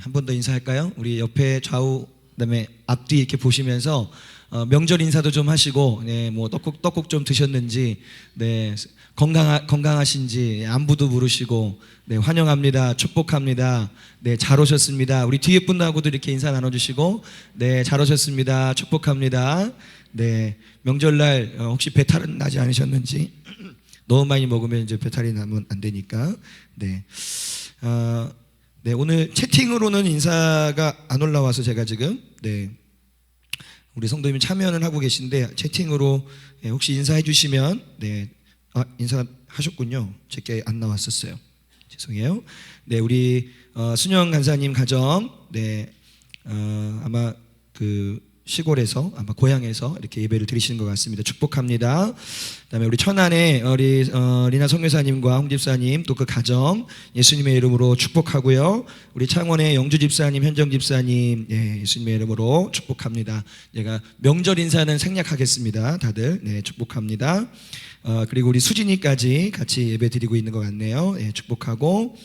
한 번 더 인사할까요? 우리 옆에 좌우 그다음에 앞뒤 이렇게 보시면서 명절 인사도 좀 하시고, 네, 뭐 떡국 좀 드셨는지, 네, 건강하신지 안부도 물으시고, 네, 환영합니다, 축복합니다, 네, 잘 오셨습니다. 우리 뒤에 분하고도 이렇게 인사 나눠주시고, 네, 잘 오셨습니다, 축복합니다. 네, 명절날 혹시 배탈은 나지 않으셨는지. 너무 많이 먹으면 이제 배탈이 나면 안 되니까. 네. 네, 오늘 채팅으로는 인사가 안 올라와서 제가 지금, 네, 우리 성도님이 참여는 하고 계신데 채팅으로, 네, 혹시 인사해 주시면, 네, 인사하셨군요. 제게 안 나왔었어요. 죄송해요. 네, 우리 순영 간사님 가정, 네, 아마 그 시골에서, 아마 고향에서 이렇게 예배를 드리시는 것 같습니다. 축복합니다. 그다음에 우리 천안의 우리 리나 성교사님과 홍 집사님, 또 그 가정 예수님의 이름으로 축복하고요. 우리 창원의 영주 집사님, 현정 집사님, 예, 예수님의 이름으로 축복합니다. 제가 명절 인사는 생략하겠습니다. 다들, 네, 축복합니다. 그리고 우리 수진이까지 같이 예배 드리고 있는 것 같네요. 예, 축복하고,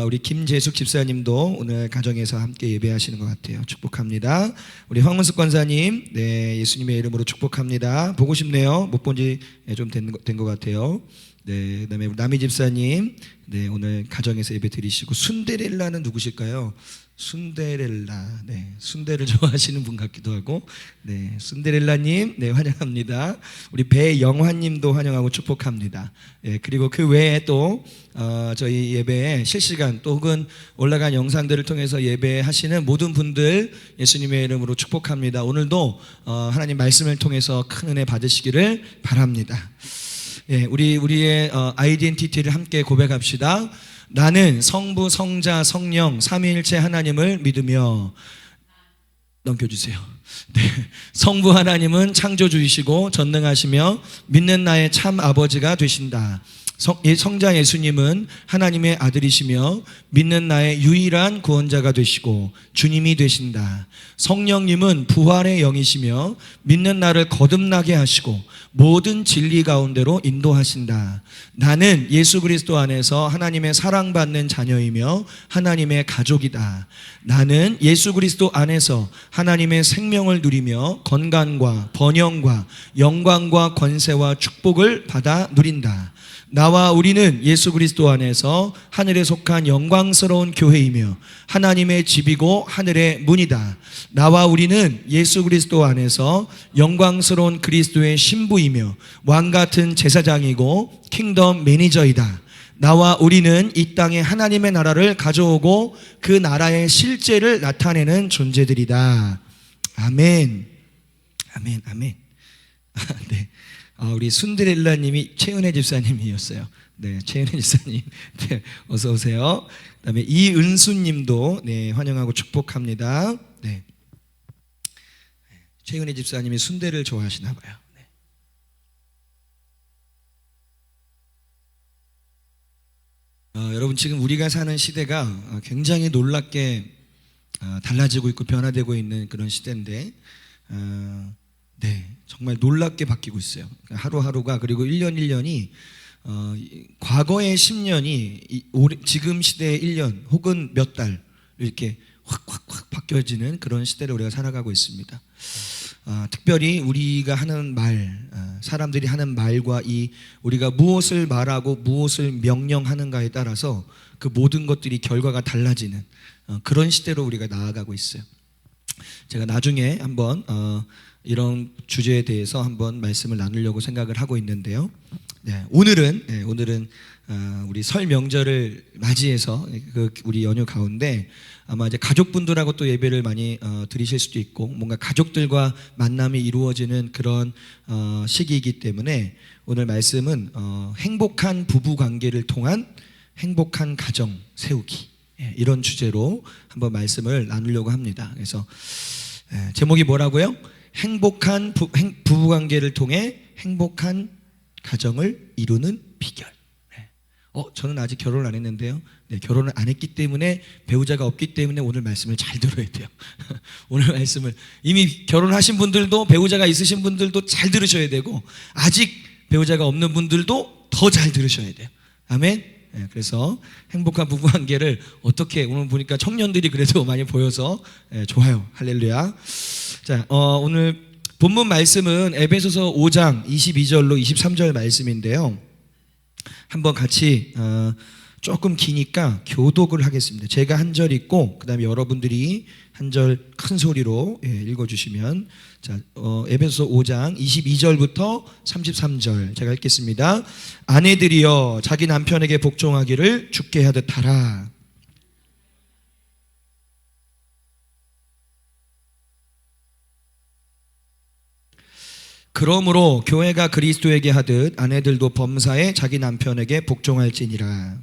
우리 김재숙 집사님도 오늘 가정에서 함께 예배하시는 것 같아요. 축복합니다. 우리 황문숙 권사님, 네, 예수님의 이름으로 축복합니다. 보고 싶네요. 못 본 지 좀 된 것 같아요. 네, 그다음에 우리 남희 집사님, 네, 오늘 가정에서 예배 드리시고. 순데렐라는 누구실까요? 순데렐라, 네, 순대를 좋아하시는 분 같기도 하고, 네, 순데렐라님, 네, 환영합니다. 우리 배영환님도 환영하고 축복합니다. 네, 그리고 그 외에 또 저희 예배에 실시간 또 혹은 올라간 영상들을 통해서 예배하시는 모든 분들 예수님의 이름으로 축복합니다. 오늘도 하나님 말씀을 통해서 큰 은혜 받으시기를 바랍니다. 예, 우리의 아이덴티티를 함께 고백합시다. 나는 성부, 성자, 성령 삼위일체 하나님을 믿으며. 넘겨주세요. 네, 성부 하나님은 창조주이시고 전능하시며 믿는 나의 참 아버지가 되신다. 성자 예수님은 하나님의 아들이시며 믿는 나의 유일한 구원자가 되시고 주님이 되신다. 성령님은 부활의 영이시며 믿는 나를 거듭나게 하시고 모든 진리 가운데로 인도하신다. 나는 예수 그리스도 안에서 하나님의 사랑받는 자녀이며 하나님의 가족이다. 나는 예수 그리스도 안에서 하나님의 생명을 누리며 건강과 번영과 영광과 권세와 축복을 받아 누린다. 나와 우리는 예수 그리스도 안에서 하늘에 속한 영광스러운 교회이며 하나님의 집이고 하늘의 문이다. 나와 우리는 예수 그리스도 안에서 영광스러운 그리스도의 신부이며 왕같은 제사장이고 킹덤 매니저이다. 나와 우리는 이 땅에 하나님의 나라를 가져오고 그 나라의 실제를 나타내는 존재들이다. 아멘. 아멘. 아멘. 네. 우리 순데렐라님이 최은혜 집사님이었어요. 네, 최은혜 집사님, 네, 어서 오세요. 그다음에 이은수님도, 네, 환영하고 축복합니다. 네, 최은혜 집사님이 순대를 좋아하시나 봐요. 네. 여러분, 지금 우리가 사는 시대가 굉장히 놀랍게 달라지고 있고 변화되고 있는 그런 시대인데, 네, 정말 놀랍게 바뀌고 있어요. 하루하루가, 그리고 1년 1년이 과거의 10년이 지금 시대의 1년 혹은 몇 달 이렇게 확 바뀌어지는 그런 시대를 우리가 살아가고 있습니다. 특별히 우리가 하는 말, 사람들이 하는 말과 우리가 무엇을 말하고 무엇을 명령하는가에 따라서 그 모든 것들이 결과가 달라지는 그런 시대로 우리가 나아가고 있어요. 제가 나중에 한번 이런 주제에 대해서 한번 말씀을 나누려고 생각을 하고 있는데요. 네, 오늘은 우리 설 명절을 맞이해서 우리 연휴 가운데 아마 이제 가족분들하고 또 예배를 많이 드리실 수도 있고 뭔가 가족들과 만남이 이루어지는 그런 시기이기 때문에 오늘 말씀은 행복한 부부 관계를 통한 행복한 가정 세우기, 이런 주제로 한번 말씀을 나누려고 합니다. 그래서 제목이 뭐라고요? 행복한 부부관계를 통해 행복한 가정을 이루는 비결. 저는 아직 결혼을 안 했는데요. 네, 결혼을 안 했기 때문에 배우자가 없기 때문에 오늘 말씀을 잘 들어야 돼요. 오늘 말씀을 이미 결혼하신 분들도 배우자가 있으신 분들도 잘 들으셔야 되고 아직 배우자가 없는 분들도 더 잘 들으셔야 돼요. 아멘. 그래서 행복한 부부 관계를 어떻게 오늘 보니까 청년들이 그래도 많이 보여서 좋아요. 할렐루야. 자, 오늘 본문 말씀은 에베소서 5장 22절로 23절 말씀인데요. 한번 같이 조금 기니까 교독을 하겠습니다. 제가 한 절 읽고 그다음에 여러분들이 한 절 큰 소리로 읽어주시면, 자, 에베소서 5장 22절부터 33절 제가 읽겠습니다. 아내들이여 자기 남편에게 복종하기를 주께 하듯 하라. 그러므로 교회가 그리스도에게 하듯 아내들도 범사에 자기 남편에게 복종할지니라.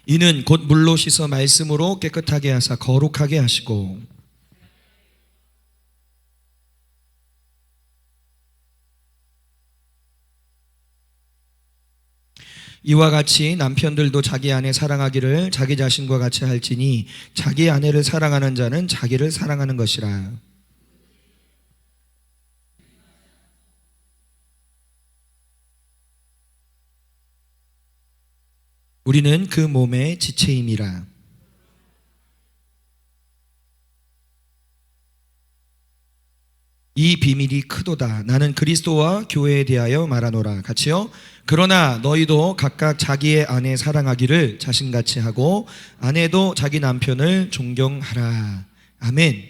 이는 곧 물로 씻어 말씀으로 깨끗하게 하사 거룩하게 하시고, 이와 같이 남편들도 자기 아내 사랑하기를 자기 자신과 같이 할지니 자기 아내를 사랑하는 자는 자기를 사랑하는 것이라. 우리는 그 몸의 지체임이라. 이 비밀이 크도다. 나는 그리스도와 교회에 대하여 말하노라. 같이요. 그러나 너희도 각각 자기의 아내 사랑하기를 자신같이 하고 아내도 자기 남편을 존경하라. 아멘.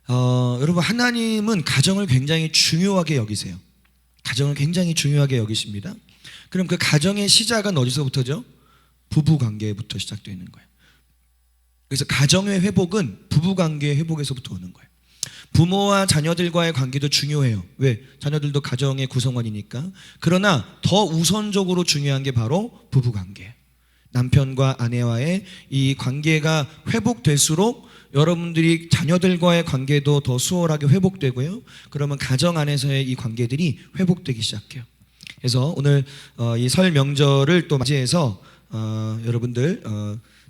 여러분, 하나님은 가정을 굉장히 중요하게 여기세요. 가정을 굉장히 중요하게 여기십니다. 그럼 그 가정의 시작은 어디서부터죠? 부부관계부터 시작되는 거예요. 그래서 가정의 회복은 부부관계의 회복에서부터 오는 거예요. 부모와 자녀들과의 관계도 중요해요. 왜? 자녀들도 가정의 구성원이니까. 그러나 더 우선적으로 중요한 게 바로 부부관계예요. 남편과 아내와의 이 관계가 회복될수록 여러분들이 자녀들과의 관계도 더 수월하게 회복되고요. 그러면 가정 안에서의 이 관계들이 회복되기 시작해요. 그래서 오늘 이 설 명절을 또 맞이해서 여러분들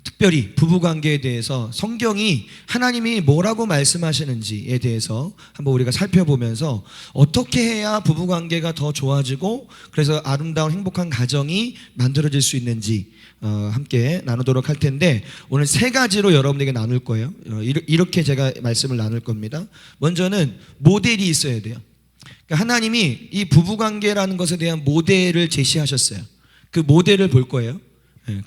특별히 부부관계에 대해서 성경이 하나님이 뭐라고 말씀하시는지에 대해서 한번 우리가 살펴보면서 어떻게 해야 부부관계가 더 좋아지고 그래서 아름다운 행복한 가정이 만들어질 수 있는지 함께 나누도록 할 텐데, 오늘 세 가지로 여러분에게 나눌 거예요. 이렇게 제가 말씀을 나눌 겁니다. 먼저는 모델이 있어야 돼요. 그러니까 하나님이 이 부부관계라는 것에 대한 모델을 제시하셨어요. 그 모델을 볼 거예요.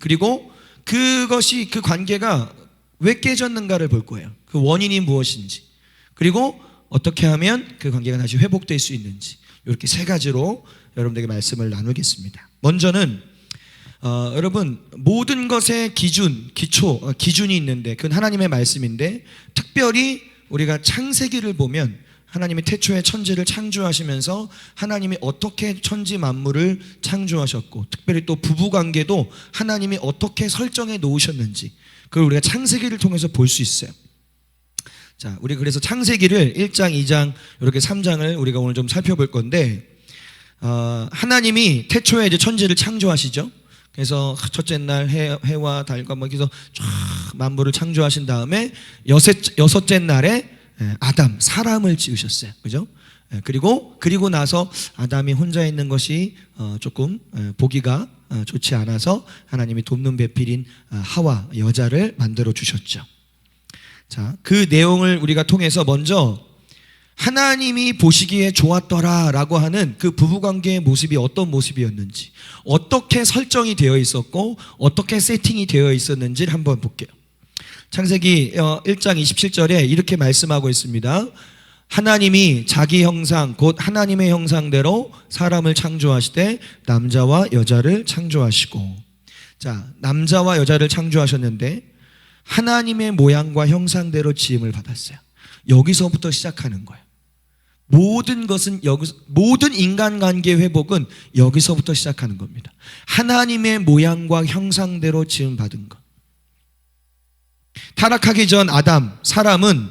그리고 그것이, 그 관계가 왜 깨졌는가를 볼 거예요. 그 원인이 무엇인지, 그리고 어떻게 하면 그 관계가 다시 회복될 수 있는지, 이렇게 세 가지로 여러분들에게 말씀을 나누겠습니다. 먼저는 여러분, 모든 것의 기준이 있는데 그건 하나님의 말씀인데, 특별히 우리가 창세기를 보면 하나님이 태초에 천지를 창조하시면서 하나님이 어떻게 천지 만물을 창조하셨고, 특별히 또 부부관계도 하나님이 어떻게 설정해 놓으셨는지, 그걸 우리가 창세기를 통해서 볼 수 있어요. 자, 우리 그래서 창세기를 1장, 2장, 이렇게 3장을 우리가 오늘 좀 살펴볼 건데, 하나님이 태초에 이제 천지를 창조하시죠. 그래서 첫째 날 해와 달과 뭐 이렇게 해서 쫙 만물을 창조하신 다음에 여섯째 날에 아담, 사람을 지으셨어요. 그죠? 그리고 나서 아담이 혼자 있는 것이 조금 보기가 좋지 않아서 하나님이 돕는 배필인 하와, 여자를 만들어 주셨죠. 자, 그 내용을 우리가 통해서 먼저 하나님이 보시기에 좋았더라라고 하는 그 부부관계의 모습이 어떤 모습이었는지, 어떻게 설정이 되어 있었고 어떻게 세팅이 되어 있었는지를 한번 볼게요. 창세기 1장 27절에 이렇게 말씀하고 있습니다. 하나님이 자기 형상 곧 하나님의 형상대로 사람을 창조하시되 남자와 여자를 창조하시고. 자, 남자와 여자를 창조하셨는데 하나님의 모양과 형상대로 지음을 받았어요. 여기서부터 시작하는 거예요. 모든 인간관계 회복은 여기서부터 시작하는 겁니다. 하나님의 모양과 형상대로 지음 받은 것. 타락하기 전 아담, 사람은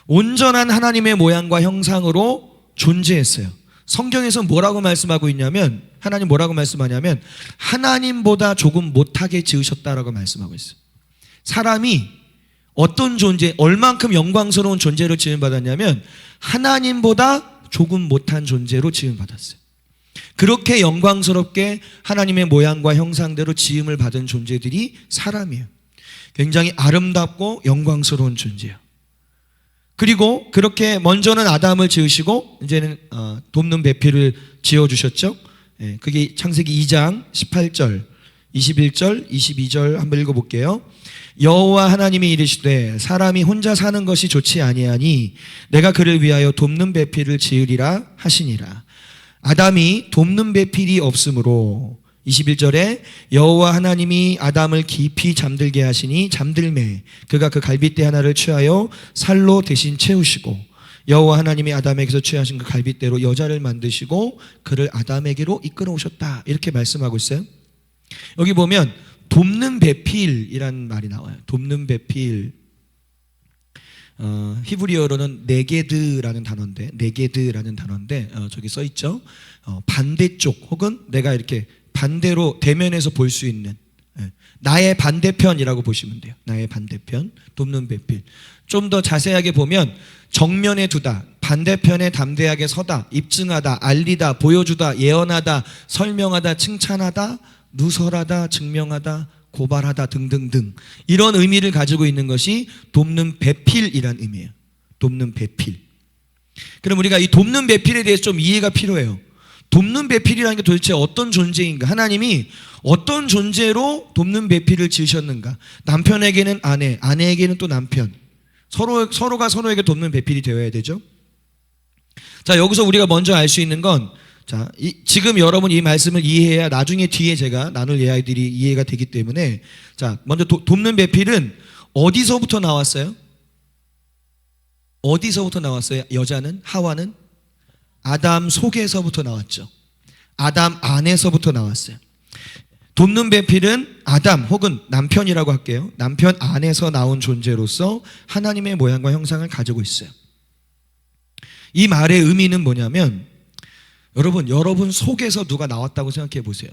온전한 하나님의 모양과 형상으로 존재했어요. 성경에서 뭐라고 말씀하고 있냐면, 하나님 뭐라고 말씀하냐면 하나님보다 조금 못하게 지으셨다라고 말씀하고 있어요. 사람이 어떤 존재, 얼만큼 영광스러운 존재로 지음받았냐면 하나님보다 조금 못한 존재로 지음받았어요. 그렇게 영광스럽게 하나님의 모양과 형상대로 지음을 받은 존재들이 사람이에요. 굉장히 아름답고 영광스러운 존재예요. 그리고 그렇게 먼저는 아담을 지으시고 이제는 돕는 배필을 지어주셨죠. 그게 창세기 2장 18절 21절 22절 한번 읽어볼게요. 여호와 하나님이 이르시되 사람이 혼자 사는 것이 좋지 아니하니 내가 그를 위하여 돕는 배필을 지으리라 하시니라. 아담이 돕는 배필이 없으므로 21절에 여호와 하나님이 아담을 깊이 잠들게 하시니 잠들매 그가 그 갈빗대 하나를 취하여 살로 대신 채우시고 여호와 하나님이 아담에게서 취하신 그 갈빗대로 여자를 만드시고 그를 아담에게로 이끌어 오셨다. 이렇게 말씀하고 있어요. 여기 보면 돕는 배필이라는 말이 나와요. 돕는 배필. 히브리어로는 네게드라는 단어인데 저기 써 있죠. 반대쪽 혹은 내가 이렇게 반대로 대면에서 볼 수 있는 나의 반대편이라고 보시면 돼요. 나의 반대편, 돕는 배필. 좀 더 자세하게 보면 정면에 두다, 반대편에 담대하게 서다, 입증하다, 알리다, 보여주다, 예언하다, 설명하다, 칭찬하다, 누설하다, 증명하다, 고발하다 등등등 이런 의미를 가지고 있는 것이 돕는 배필이란 의미예요. 돕는 배필. 그럼 우리가 이 돕는 배필에 대해서 좀 이해가 필요해요. 돕는 배필이라는 게 도대체 어떤 존재인가? 하나님이 어떤 존재로 돕는 배필을 지으셨는가? 남편에게는 아내, 아내에게는 또 남편. 서로가 서로에게 돕는 배필이 되어야 되죠. 자, 여기서 우리가 먼저 알 수 있는 건 자, 지금 여러분 이 말씀을 이해해야 나중에 뒤에 제가 나눌 이야기들이 이해가 되기 때문에 자, 먼저 돕는 배필은 어디서부터 나왔어요? 어디서부터 나왔어요? 여자는? 하와는? 아담 속에서부터 나왔죠. 아담 안에서부터 나왔어요. 돕는 배필은 아담 혹은 남편이라고 할게요. 남편 안에서 나온 존재로서 하나님의 모양과 형상을 가지고 있어요. 이 말의 의미는 뭐냐면 여러분 속에서 누가 나왔다고 생각해 보세요.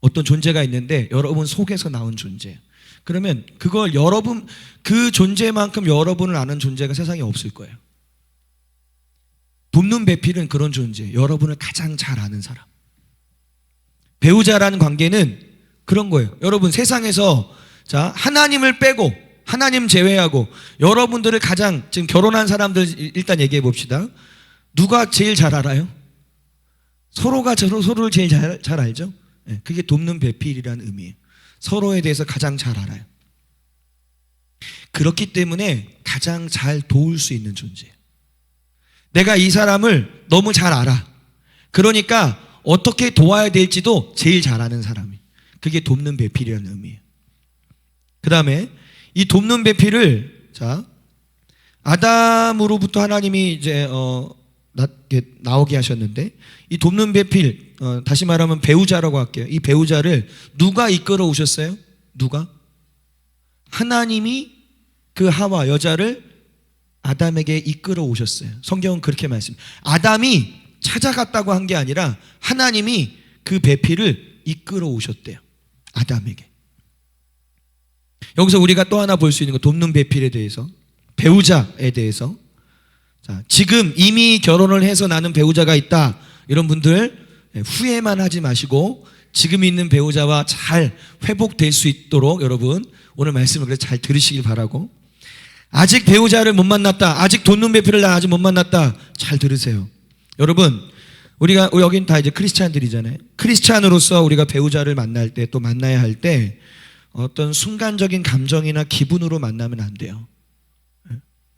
어떤 존재가 있는데 여러분 속에서 나온 존재예요. 그러면 그걸 그 존재만큼 여러분을 아는 존재가 세상에 없을 거예요. 돕는 배필은 그런 존재예요. 여러분을 가장 잘 아는 사람. 배우자라는 관계는 그런 거예요. 여러분 세상에서 자, 하나님을 빼고 하나님 제외하고 여러분들을 가장 지금 결혼한 사람들 일단 얘기해 봅시다. 누가 제일 잘 알아요? 서로가 서로를 제일 잘 알죠? 그게 돕는 배필이라는 의미예요. 서로에 대해서 가장 잘 알아요. 그렇기 때문에 가장 잘 도울 수 있는 존재예요. 내가 이 사람을 너무 잘 알아. 그러니까 어떻게 도와야 될지도 제일 잘 아는 사람이. 그게 돕는 배필이라는 의미예요. 그 다음에 이 돕는 배필을 자 아담으로부터 하나님이 이제 나오게 하셨는데 이 돕는 배필 다시 말하면 배우자라고 할게요. 이 배우자를 누가 이끌어 오셨어요? 누가? 하나님이 그 하와 여자를 아담에게 이끌어 오셨어요. 성경은 그렇게 말씀해요. 아담이 찾아갔다고 한 게 아니라 하나님이 그 배필을 이끌어 오셨대요. 아담에게. 여기서 우리가 또 하나 볼 수 있는 거 돕는 배필에 대해서 배우자에 대해서 자, 지금 이미 결혼을 해서 나는 배우자가 있다. 이런 분들 후회만 하지 마시고 지금 있는 배우자와 잘 회복될 수 있도록 여러분 오늘 말씀을 그래서 잘 들으시길 바라고 아직 배우자를 못 만났다. 아직 돕는 배필을 나 아직 못 만났다. 잘 들으세요. 여러분 우리가 여긴 다 이제 크리스찬들이잖아요. 크리스찬으로서 우리가 배우자를 만날 때 또 만나야 할 때 어떤 순간적인 감정이나 기분으로 만나면 안 돼요.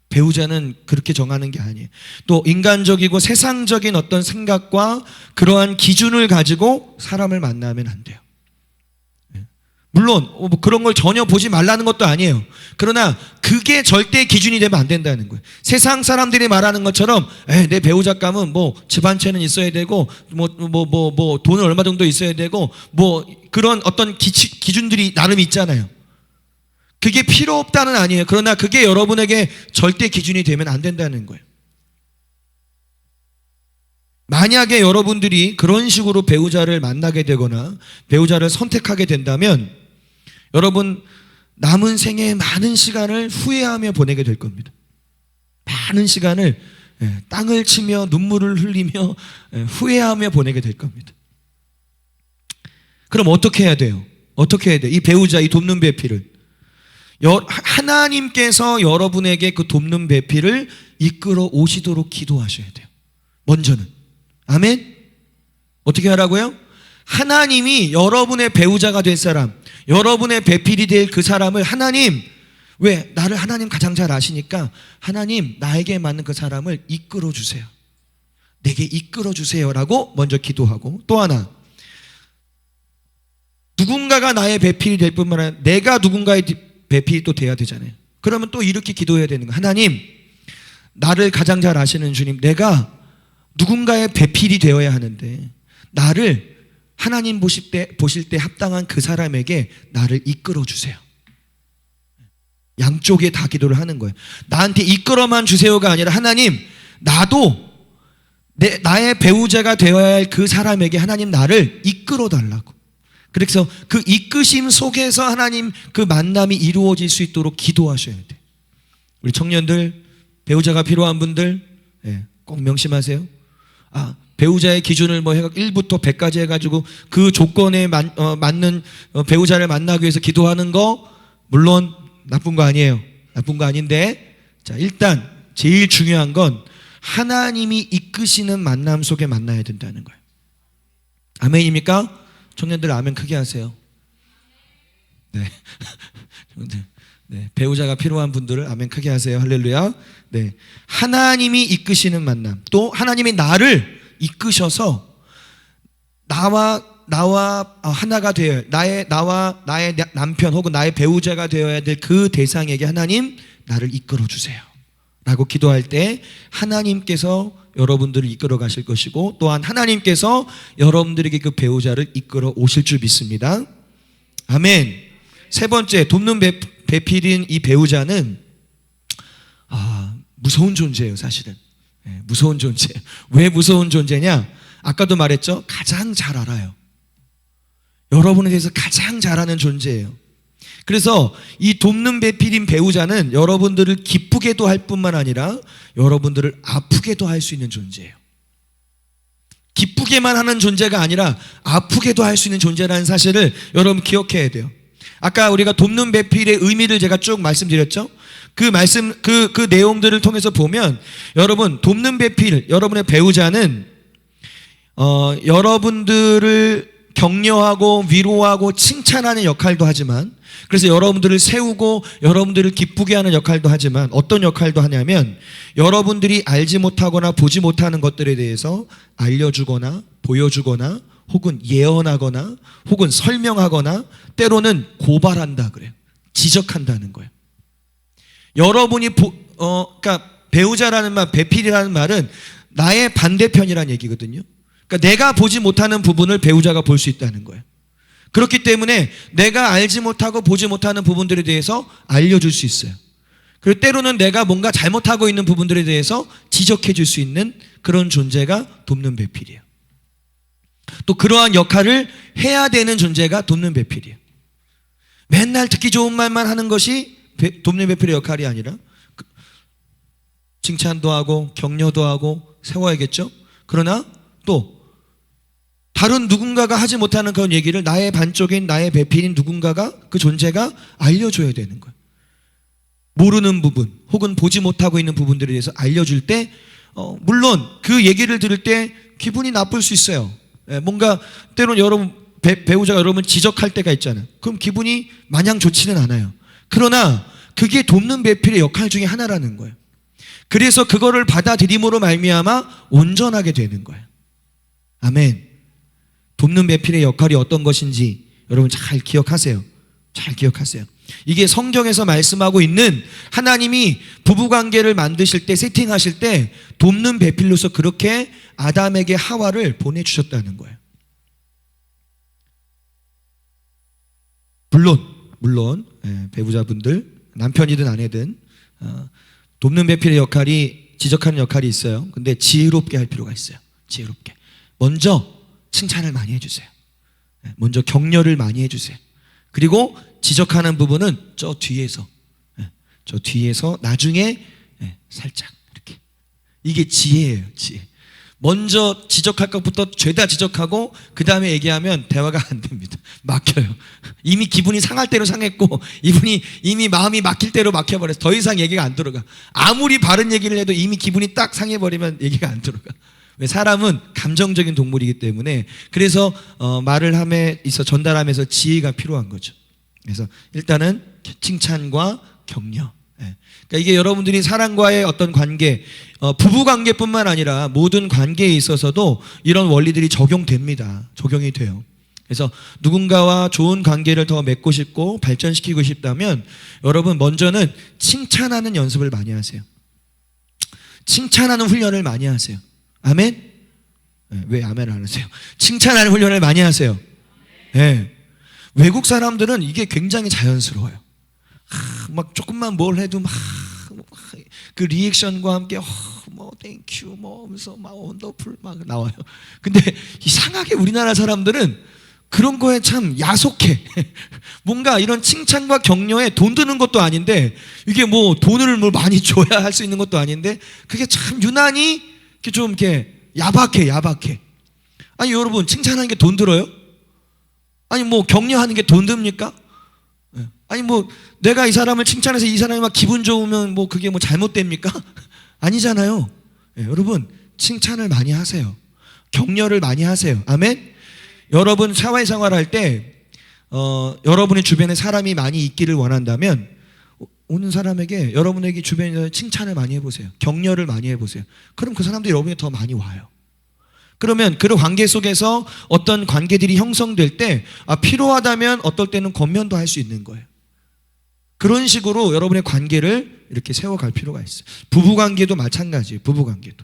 배우자는 그렇게 정하는 게 아니에요. 또 인간적이고 세상적인 어떤 생각과 그러한 기준을 가지고 사람을 만나면 안 돼요. 물론 뭐 그런 걸 전혀 보지 말라는 것도 아니에요. 그러나 그게 절대 기준이 되면 안 된다는 거예요. 세상 사람들이 말하는 것처럼 내 배우자감은 뭐 집 한 채는 있어야 되고 뭐 돈은 얼마 정도 있어야 되고 뭐 그런 어떤 기준들이 나름 있잖아요. 그게 필요 없다는 아니에요. 그러나 그게 여러분에게 절대 기준이 되면 안 된다는 거예요. 만약에 여러분들이 그런 식으로 배우자를 만나게 되거나 배우자를 선택하게 된다면 여러분 남은 생의 많은 시간을 후회하며 보내게 될 겁니다. 많은 시간을 땅을 치며 눈물을 흘리며 후회하며 보내게 될 겁니다. 그럼 어떻게 해야 돼요? 어떻게 해야 돼요? 이 배우자, 이 돕는 배필을 하나님께서 여러분에게 그 돕는 배필을 이끌어 오시도록 기도하셔야 돼요. 먼저는. 아멘? 어떻게 하라고요? 하나님이 여러분의 배우자가 될 사람, 여러분의 배필이 될 그 사람을 하나님, 왜? 나를 하나님 가장 잘 아시니까 하나님 나에게 맞는 그 사람을 이끌어 주세요. 내게 이끌어 주세요라고 먼저 기도하고, 또 하나, 누군가가 나의 배필이 될 뿐만 아니라 내가 누군가의 배필이 또 돼야 되잖아요. 그러면 또 이렇게 기도해야 되는 거예요. 하나님, 나를 가장 잘 아시는 주님, 내가 누군가의 배필이 되어야 하는데 나를 하나님 보실 때 합당한 그 사람에게 나를 이끌어 주세요. 양쪽에 다 기도를 하는 거예요. 나한테 이끌어만 주세요가 아니라 하나님, 나도 나의 배우자가 되어야 할 그 사람에게 하나님 나를 이끌어 달라고. 그래서 그 이끄심 속에서 하나님 그 만남이 이루어질 수 있도록 기도하셔야 돼요. 우리 청년들, 배우자가 필요한 분들 꼭 명심하세요. 배우자의 기준을 뭐 1부터 100까지 해가지고 그 조건에 맞는 배우자를 만나기 위해서 기도하는 거 물론 나쁜 거 아니에요. 나쁜 거 아닌데, 자, 일단 제일 중요한 건 하나님이 이끄시는 만남 속에 만나야 된다는 거예요. 아멘입니까? 청년들 아멘 크게 하세요. 네. 네. 배우자가 필요한 분들을 아멘 크게 하세요. 할렐루야. 네. 하나님이 이끄시는 만남, 또 하나님이 나를 이끄셔서 나와 하나가 되어야, 나와 나의 남편 혹은 나의 배우자가 되어야 될 그 대상에게 하나님 나를 이끌어 주세요 라고 기도할 때 하나님께서 여러분들을 이끌어 가실 것이고, 또한 하나님께서 여러분들에게 그 배우자를 이끌어 오실 줄 믿습니다. 아멘. 세 번째, 돕는 배필인 이 배우자는 무서운 존재예요. 사실은 무서운 존재예요. 왜 무서운 존재냐? 아까도 말했죠. 가장 잘 알아요. 여러분에 대해서 가장 잘 아는 존재예요. 그래서 이 돕는 배필인 배우자는 여러분들을 기쁘게도 할 뿐만 아니라 여러분들을 아프게도 할 수 있는 존재예요. 기쁘게만 하는 존재가 아니라 아프게도 할 수 있는 존재라는 사실을 여러분 기억해야 돼요. 아까 우리가 돕는 배필의 의미를 제가 쭉 말씀드렸죠. 그 내용들을 통해서 보면 여러분, 돕는 배필, 여러분의 배우자는 여러분들을 격려하고 위로하고 칭찬하는 역할도 하지만, 그래서 여러분들을 세우고 여러분들을 기쁘게 하는 역할도 하지만, 어떤 역할도 하냐면 여러분들이 알지 못하거나 보지 못하는 것들에 대해서 알려주거나 보여주거나 혹은 예언하거나 혹은 설명하거나 때로는 고발한다 그래요. 지적한다는 거예요. 여러분이 그러니까 배우자라는 말, 배필이라는 말은 나의 반대편이라는 얘기거든요. 그러니까 내가 보지 못하는 부분을 배우자가 볼 수 있다는 거예요. 그렇기 때문에 내가 알지 못하고 보지 못하는 부분들에 대해서 알려줄 수 있어요. 그리고 때로는 내가 뭔가 잘못하고 있는 부분들에 대해서 지적해 줄 수 있는 그런 존재가 돕는 배필이에요. 또 그러한 역할을 해야 되는 존재가 돕는 배필이에요. 맨날 듣기 좋은 말만 하는 것이 돕는 배필의 역할이 아니라 칭찬도 하고 격려도 하고 세워야겠죠. 그러나 또 다른 누군가가 하지 못하는 그런 얘기를 나의 반쪽인 나의 배필인 누군가가, 그 존재가 알려줘야 되는 거예요. 모르는 부분 혹은 보지 못하고 있는 부분들에 대해서 알려줄 때 물론 그 얘기를 들을 때 기분이 나쁠 수 있어요. 뭔가 때로는 여러분 배우자가 여러분 지적할 때가 있잖아요. 그럼 기분이 마냥 좋지는 않아요. 그러나 그게 돕는 배필의 역할 중에 하나라는 거예요. 그래서 그거를 받아들임으로 말미암아 온전하게 되는 거예요. 아멘. 돕는 배필의 역할이 어떤 것인지 여러분 잘 기억하세요. 잘 기억하세요. 이게 성경에서 말씀하고 있는, 하나님이 부부관계를 만드실 때, 세팅하실 때 돕는 배필로서 그렇게 아담에게 하와를 보내주셨다는 거예요. 물론 배우자분들, 남편이든 아내든 돕는 배필의 역할이, 지적하는 역할이 있어요. 근데 지혜롭게 할 필요가 있어요. 지혜롭게. 먼저 칭찬을 많이 해주세요. 먼저 격려를 많이 해주세요. 그리고 지적하는 부분은 저 뒤에서, 저 뒤에서 나중에 살짝 이렇게. 이게 지혜예요, 지혜. 먼저 지적할 것부터 죄다 지적하고 그 다음에 얘기하면 대화가 안 됩니다. 막혀요. 이미 기분이 상할 대로 상했고 이미 마음이 막힐 대로 막혀버려서 더 이상 얘기가 안 들어가. 아무리 바른 얘기를 해도 이미 기분이 딱 상해버리면 얘기가 안 들어가. 왜? 사람은 감정적인 동물이기 때문에. 그래서 말을 함에 있어 전달하면서 지혜가 필요한 거죠. 그래서 일단은 칭찬과 격려. 그러니까 이게 여러분들이 사람과의 어떤 관계, 부부 관계뿐만 아니라 모든 관계에 있어서도 이런 원리들이 적용됩니다. 적용이 돼요. 그래서 누군가와 좋은 관계를 더 맺고 싶고 발전시키고 싶다면 여러분 먼저는 칭찬하는 연습을 많이 하세요. 칭찬하는 훈련을 많이 하세요. 아멘? 왜 아멘을 안 하세요? 칭찬하는 훈련을 많이 하세요. 외국 사람들은 이게 굉장히 자연스러워요. 막 조금만 뭘 해도 막 그 리액션과 함께 뭐 땡큐 뭐 하면서 막 원더풀 막 나와요. 근데 이상하게 우리나라 사람들은 그런 거에 참 야속해. 뭔가 이런 칭찬과 격려에 돈 드는 것도 아닌데, 이게 뭐 돈을 뭘 많이 줘야 할 수 있는 것도 아닌데, 그게 참 유난히 좀 이렇게 야박해. 아니 여러분, 칭찬하는 게 돈 들어요? 아니 뭐 격려하는 게 돈 듭니까? 아니 뭐 내가 이 사람을 칭찬해서 이 사람이 막 기분 좋으면 뭐 그게 뭐 잘못됩니까? 아니잖아요. 여러분, 칭찬을 많이 하세요. 격려를 많이 하세요. 아멘? 여러분 사회생활 때 여러분의 주변에 사람이 많이 있기를 원한다면 오는 사람에게, 여러분에게 주변에서 칭찬을 많이 해보세요. 격려를 많이 해보세요. 그럼 그 사람들이 여러분에게 더 많이 와요. 그러면 그 관계 속에서 어떤 관계들이 형성될 때 필요하다면 어떨 때는 권면도 할 수 있는 거예요. 그런 식으로 여러분의 관계를 이렇게 세워갈 필요가 있어요. 부부관계도 마찬가지예요. 부부관계도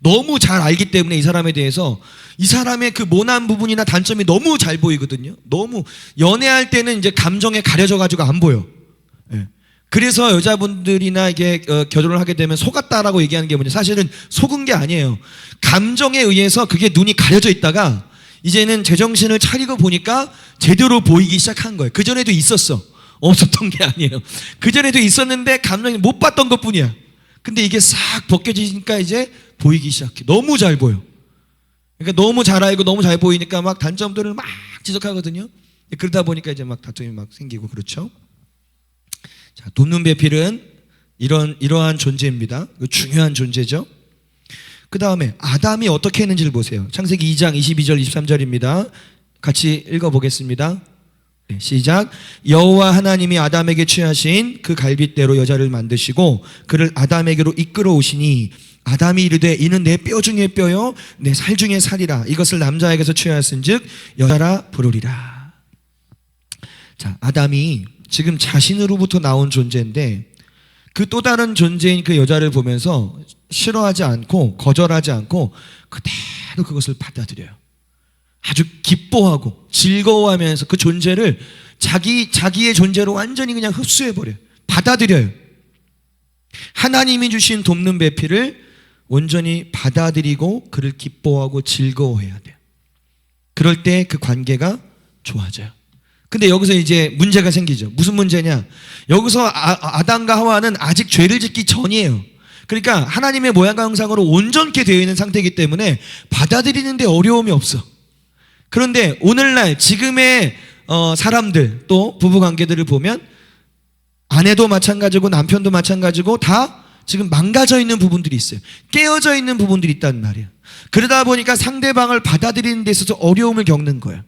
너무 잘 알기 때문에 이 사람에 대해서, 이 사람의 그 모난 부분이나 단점이 너무 잘 보이거든요. 너무 연애할 때는 이제 감정에 가려져 가지고 안 보여. 그래서 여자분들이나 이게 결혼을 하게 되면 속았다라고 얘기하는 게 뭐냐, 사실은 속은 게 아니에요. 감정에 의해서 그게 눈이 가려져 있다가 이제는 제정신을 차리고 보니까 제대로 보이기 시작한 거예요. 그전에도 있었어. 없었던 게 아니에요. 그전에도 있었는데 감정이 못 봤던 것 뿐이야. 근데 이게 싹 벗겨지니까 이제 보이기 시작해. 너무 잘 보여. 그러니까 너무 잘 알고 너무 잘 보이니까 막 단점들을 막 지적하거든요. 그러다 보니까 이제 막 다툼이 막 생기고 그렇죠. 자, 돕는 배필은 이러한 존재입니다. 중요한 존재죠. 그 다음에 아담이 어떻게 했는지를 보세요. 창세기 2장 22절 23절입니다. 같이 읽어보겠습니다. 네, 시작. 여호와 하나님이 아담에게 취하신 그 갈빗대로 여자를 만드시고 그를 아담에게로 이끌어 오시니 아담이 이르되 이는 내 뼈 중에 뼈요 내 살 중에 살이라. 이것을 남자에게서 취하였은즉 여자라 부르리라. 자, 아담이 지금 자신으로부터 나온 존재인데 그 또 다른 존재인 그 여자를 보면서 싫어하지 않고 거절하지 않고 그대로 그것을 받아들여요. 아주 기뻐하고 즐거워하면서 그 존재를 자기의 존재로 완전히 그냥 흡수해버려요. 받아들여요. 하나님이 주신 돕는 배필을 온전히 받아들이고 그를 기뻐하고 즐거워해야 돼요. 그럴 때 그 관계가 좋아져요. 근데 여기서 이제 문제가 생기죠. 무슨 문제냐? 여기서 아담과 하와는 아직 죄를 짓기 전이에요. 그러니까 하나님의 모양과 형상으로 온전케 되어 있는 상태이기 때문에 받아들이는데 어려움이 없어. 그런데 오늘날 지금의 사람들, 또 부부관계들을 보면 아내도 마찬가지고 남편도 마찬가지고 다 지금 망가져 있는 부분들이 있어요. 깨어져 있는 부분들이 있단 말이에요. 그러다 보니까 상대방을 받아들이는 데 있어서 어려움을 겪는 거예요.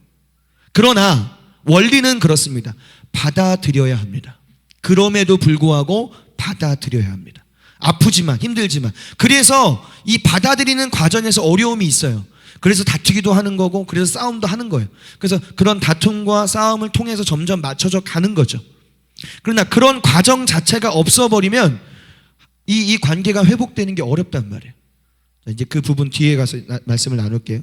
그러나 원리는 그렇습니다. 받아들여야 합니다. 그럼에도 불구하고 받아들여야 합니다. 아프지만 힘들지만. 그래서 이 받아들이는 과정에서 어려움이 있어요. 그래서 다투기도 하는 거고 그래서 싸움도 하는 거예요. 그래서 그런 다툼과 싸움을 통해서 점점 맞춰져 가는 거죠. 그러나 그런 과정 자체가 없어버리면 이 관계가 회복되는 게 어렵단 말이에요. 자, 이제 그 부분 뒤에 가서 말씀을 나눌게요.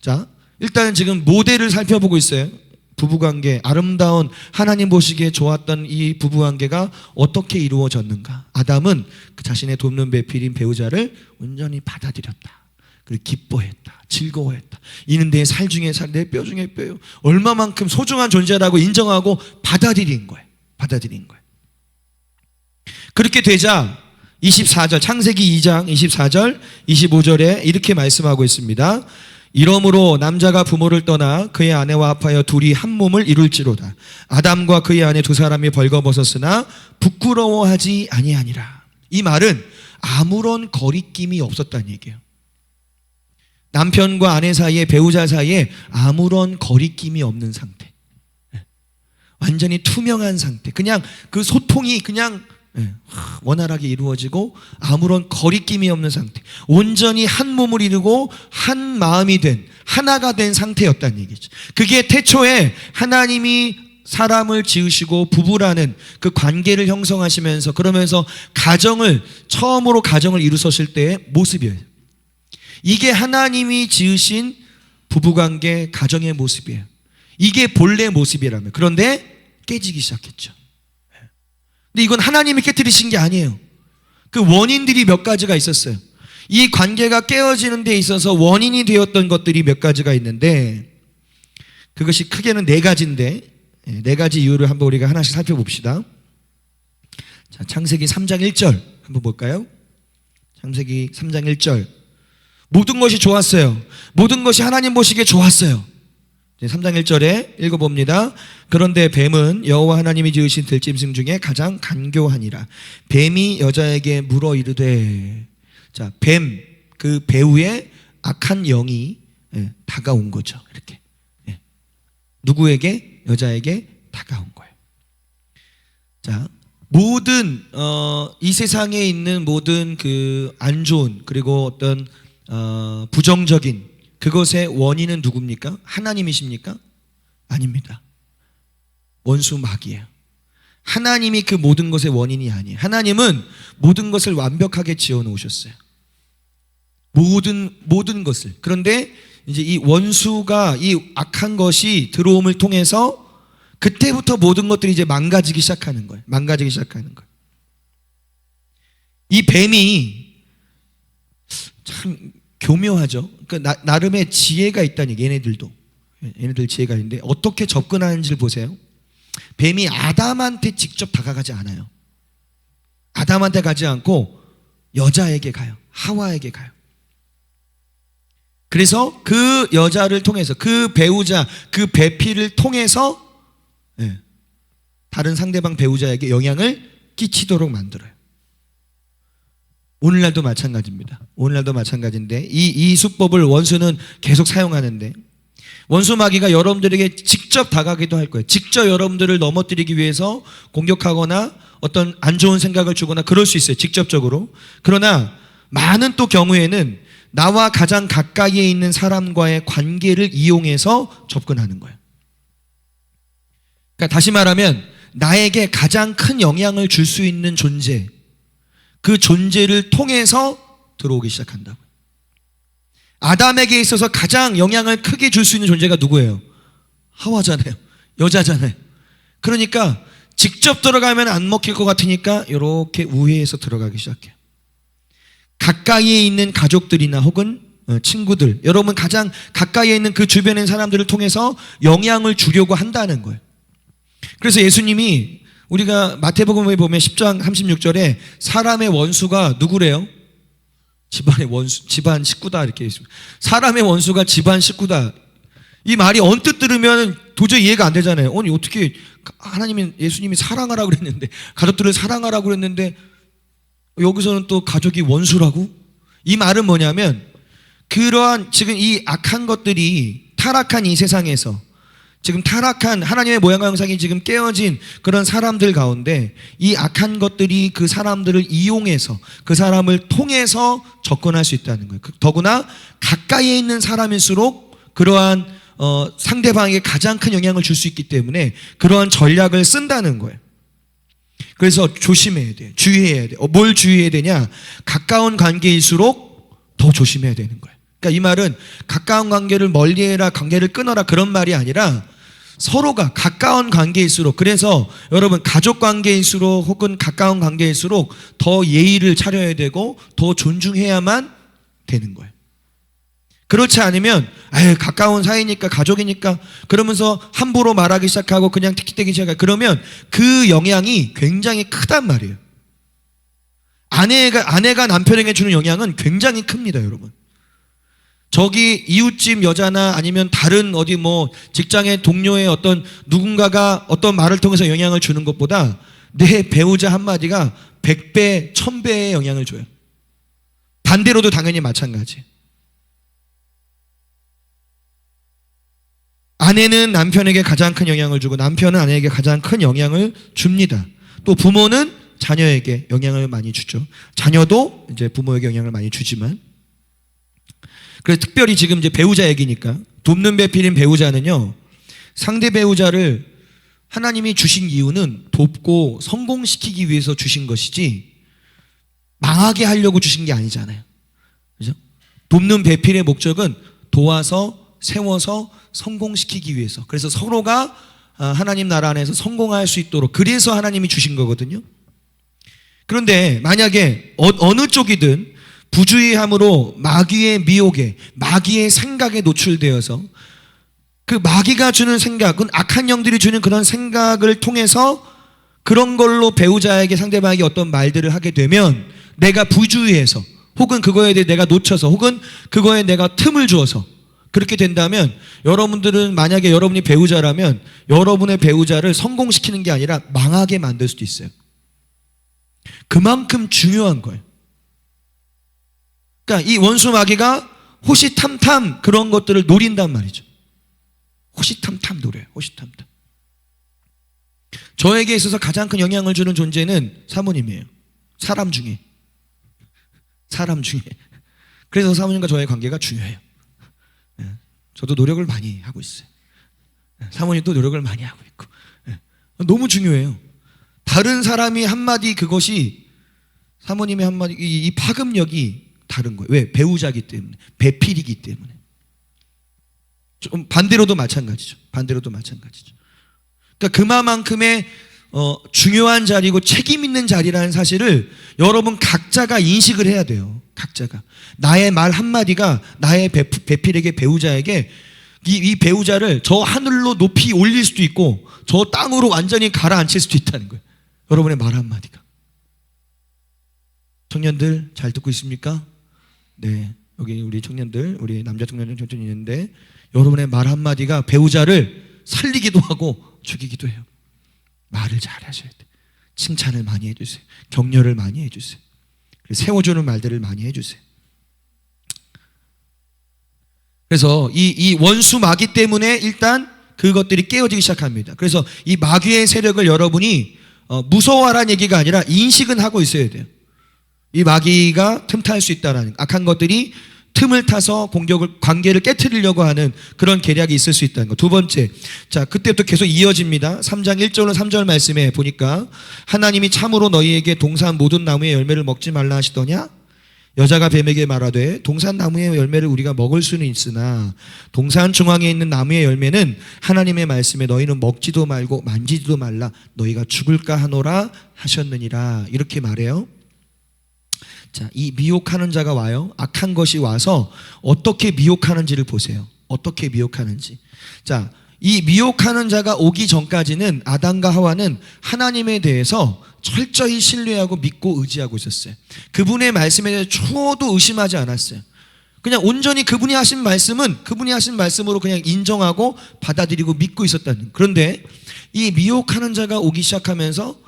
자, 일단은 지금 모델을 살펴보고 있어요. 부부관계, 아름다운 하나님 보시기에 좋았던 이 부부관계가 어떻게 이루어졌는가. 아담은 그 자신의 돕는 배필인 배우자를 온전히 받아들였다. 그리고 기뻐했다, 즐거워했다. 이는 내 살 중에 살, 내 뼈 중에 뼈요. 얼마만큼 소중한 존재라고 인정하고 받아들인 거예요. 받아들인 거예요. 그렇게 되자 24절, 창세기 2장 24절 25절에 이렇게 말씀하고 있습니다. 이러므로 남자가 부모를 떠나 그의 아내와 합하여 둘이 한 몸을 이룰지로다. 아담과 그의 아내 두 사람이 벌거벗었으나 부끄러워하지 아니하니라. 이 말은 아무런 거리낌이 없었다는 얘기예요. 남편과 아내 사이에, 배우자 사이에 아무런 거리낌이 없는 상태, 완전히 투명한 상태, 그냥 그 소통이 그냥 원활하게 이루어지고 아무런 거리낌이 없는 상태, 온전히 한 몸을 이루고 한 마음이 된, 하나가 된 상태였다는 얘기죠. 그게 태초에 하나님이 사람을 지으시고 부부라는 그 관계를 형성하시면서, 그러면서 처음으로 가정을 이루셨을 때의 모습이에요. 이게 하나님이 지으신 부부관계, 가정의 모습이에요. 이게 본래 모습이라면. 그런데 깨지기 시작했죠. 근데 이건 하나님이 깨뜨리신 게 아니에요. 그 원인들이 몇 가지가 있었어요. 이 관계가 깨어지는 데 있어서 원인이 되었던 것들이 몇 가지가 있는데, 그것이 크게는 4가지인데 4가지 이유를 한번 우리가 하나씩 살펴봅시다. 자, 창세기 3장 1절 한번 볼까요? 창세기 3장 1절. 모든 것이 좋았어요. 모든 것이 하나님 보시기에 좋았어요. 3장 1절에 읽어봅니다. 그런데 뱀은 여호와 하나님이 지으신 들짐승 중에 가장 간교하니라. 뱀이 여자에게 물어 이르되, 자, 뱀, 그 배우의 악한 영이 다가온 거죠. 이렇게 누구에게? 여자에게 다가온 거예요. 자, 모든 이 세상에 있는 모든 그 안 좋은, 그리고 어떤 부정적인 그것의 원인은 누굽니까? 하나님이십니까? 아닙니다. 원수 마귀예요. 하나님이 그 모든 것의 원인이 아니에요. 하나님은 모든 것을 완벽하게 지어 놓으셨어요. 모든 것을. 그런데 이제 이 원수가, 이 악한 것이 들어옴을 통해서 그때부터 모든 것들이 이제 망가지기 시작하는 거예요. 망가지기 시작하는 거예요. 이 뱀이 참 교묘하죠. 그러니까 나름의 지혜가 있다니, 얘네들도. 얘네들 지혜가 있는데 어떻게 접근하는지를 보세요. 뱀이 아담한테 직접 다가가지 않아요. 아담한테 가지 않고 여자에게 가요. 하와에게 가요. 그래서 그 여자를 통해서, 그 배우자, 그 배필을 통해서 다른 상대방 배우자에게 영향을 끼치도록 만들어요. 오늘날도 마찬가지입니다. 오늘날도 마찬가지인데 이 수법을 원수는 계속 사용하는데, 원수 마귀가 여러분들에게 직접 다가가기도 할 거예요. 직접 여러분들을 넘어뜨리기 위해서 공격하거나 어떤 안 좋은 생각을 주거나 그럴 수 있어요. 직접적으로. 그러나 많은 또 경우에는 나와 가장 가까이에 있는 사람과의 관계를 이용해서 접근하는 거예요. 그러니까 다시 말하면 나에게 가장 큰 영향을 줄 수 있는 존재, 그 존재를 통해서 들어오기 시작한다고요. 아담에게 있어서 가장 영향을 크게 줄 수 있는 존재가 누구예요? 하와잖아요. 여자잖아요. 그러니까 직접 들어가면 안 먹힐 것 같으니까 이렇게 우회해서 들어가기 시작해요. 가까이에 있는 가족들이나 혹은 친구들, 여러분 가장 가까이에 있는 그 주변의 사람들을 통해서 영향을 주려고 한다는 거예요. 그래서 예수님이, 우리가 마태복음에 보면 10장 36절에 사람의 원수가 누구래요? 집안의 원수, 집안 식구다, 이렇게 있습니다. 사람의 원수가 집안 식구다. 이 말이 언뜻 들으면 도저히 이해가 안 되잖아요. 아니, 어떻게 하나님이, 예수님이 사랑하라고 그랬는데, 가족들을 사랑하라고 그랬는데 여기서는 또 가족이 원수라고? 이 말은 뭐냐면, 그러한 지금 이 악한 것들이 타락한 이 세상에서, 지금 타락한 하나님의 모양과 형상이 지금 깨어진 그런 사람들 가운데 이 악한 것들이 그 사람들을 이용해서, 그 사람을 통해서 접근할 수 있다는 거예요. 더구나 가까이에 있는 사람일수록 그러한 상대방에게 가장 큰 영향을 줄 수 있기 때문에 그러한 전략을 쓴다는 거예요. 그래서 조심해야 돼요. 주의해야 돼요. 뭘 주의해야 되냐? 가까운 관계일수록 더 조심해야 되는 거예요. 그러니까 이 말은 가까운 관계를 멀리해라, 관계를 끊어라, 그런 말이 아니라 서로가 가까운 관계일수록, 그래서 여러분 가족 관계일수록 혹은 가까운 관계일수록 더 예의를 차려야 되고 더 존중해야만 되는 거예요. 그렇지 않으면 가까운 사이니까 가족이니까 그러면서 함부로 말하기 시작하고 그냥 틱틱대기 시작하고 그러면 그 영향이 굉장히 크단 말이에요. 아내가 남편에게 주는 영향은 굉장히 큽니다, 여러분. 저기 이웃집 여자나 아니면 다른 어디 뭐 직장의 동료의 어떤 누군가가 어떤 말을 통해서 영향을 주는 것보다 내 배우자 한마디가 100배, 1000배의 영향을 줘요. 반대로도 당연히 마찬가지. 아내는 남편에게 가장 큰 영향을 주고 남편은 아내에게 가장 큰 영향을 줍니다. 또 부모는 자녀에게 영향을 많이 주죠. 자녀도 이제 부모에게 영향을 많이 주지만. 그래서 특별히 지금 이제 배우자 얘기니까 돕는 배필인 배우자는요, 상대 배우자를 하나님이 주신 이유는 돕고 성공시키기 위해서 주신 것이지 망하게 하려고 주신 게 아니잖아요. 그죠? 돕는 배필의 목적은 도와서 세워서 성공시키기 위해서. 그래서 서로가 하나님 나라 안에서 성공할 수 있도록 그래서 하나님이 주신 거거든요. 그런데 만약에 어느 쪽이든 부주의함으로 마귀의 미혹에 마귀의 생각에 노출되어서 그 마귀가 주는 생각은 악한 영들이 주는 그런 생각을 통해서 그런 걸로 배우자에게 상대방에게 어떤 말들을 하게 되면 내가 부주의해서 혹은 그거에 대해 내가 놓쳐서 혹은 그거에 내가 틈을 주어서 그렇게 된다면 여러분들은 만약에 여러분이 배우자라면 여러분의 배우자를 성공시키는 게 아니라 망하게 만들 수도 있어요. 그만큼 중요한 거예요. 그러니까 이 원수 마귀가 호시탐탐 그런 것들을 노린단 말이죠. 호시탐탐 노려요. 호시탐탐. 저에게 있어서 가장 큰 영향을 주는 존재는 사모님이에요. 사람 중에. 그래서 사모님과 저의 관계가 중요해요. 저도 노력을 많이 하고 있어요. 사모님도 노력을 많이 하고 있고. 너무 중요해요. 다른 사람이 한마디 그것이 사모님의 한마디 이 파급력이 다른 거예요. 왜? 배우자기 때문에. 배필이기 때문에. 좀 반대로도 마찬가지죠. 그러니까 그만큼의 중요한 자리고 책임 있는 자리라는 사실을 여러분 각자가 인식을 해야 돼요. 각자가. 나의 말 한마디가 나의 배필에게 배우자에게 이 배우자를 저 하늘로 높이 올릴 수도 있고 저 땅으로 완전히 가라앉힐 수도 있다는 거예요. 여러분의 말 한마디가. 청년들 잘 듣고 있습니까? 네. 여기 우리 청년들, 우리 남자 청년들 있는데 여러분의 말 한마디가 배우자를 살리기도 하고 죽이기도 해요. 말을 잘 하셔야 돼요. 칭찬을 많이 해주세요. 격려를 많이 해주세요. 세워주는 말들을 많이 해주세요. 그래서 이 원수 마귀 때문에 일단 그것들이 깨어지기 시작합니다. 그래서 이 마귀의 세력을 여러분이 무서워하라는 얘기가 아니라 인식은 하고 있어야 돼요. 이 마귀가 틈탈 수 있다는 악한 것들이 틈을 타서 관계를 깨트리려고 하는 그런 계략이 있을 수 있다는 것. 두 번째, 자 그때부터 계속 이어집니다. 3장 1절로 3절 말씀에 보니까 하나님이 참으로 너희에게 동산 모든 나무의 열매를 먹지 말라 하시더냐? 여자가 뱀에게 말하되 동산 나무의 열매를 우리가 먹을 수는 있으나 동산 중앙에 있는 나무의 열매는 하나님의 말씀에 너희는 먹지도 말고 만지지도 말라 너희가 죽을까 하노라 하셨느니라. 이렇게 말해요. 자, 이 미혹하는 자가 와요. 악한 것이 와서 어떻게 미혹하는지를 보세요. 어떻게 미혹하는지. 자, 이 미혹하는 자가 오기 전까지는 아담과 하와는 하나님에 대해서 철저히 신뢰하고 믿고 의지하고 있었어요. 그분의 말씀에 대해 초도 의심하지 않았어요. 그냥 온전히 그분이 하신 말씀으로 그냥 인정하고 받아들이고 믿고 있었다는. 그런데 이 미혹하는 자가 오기 시작하면서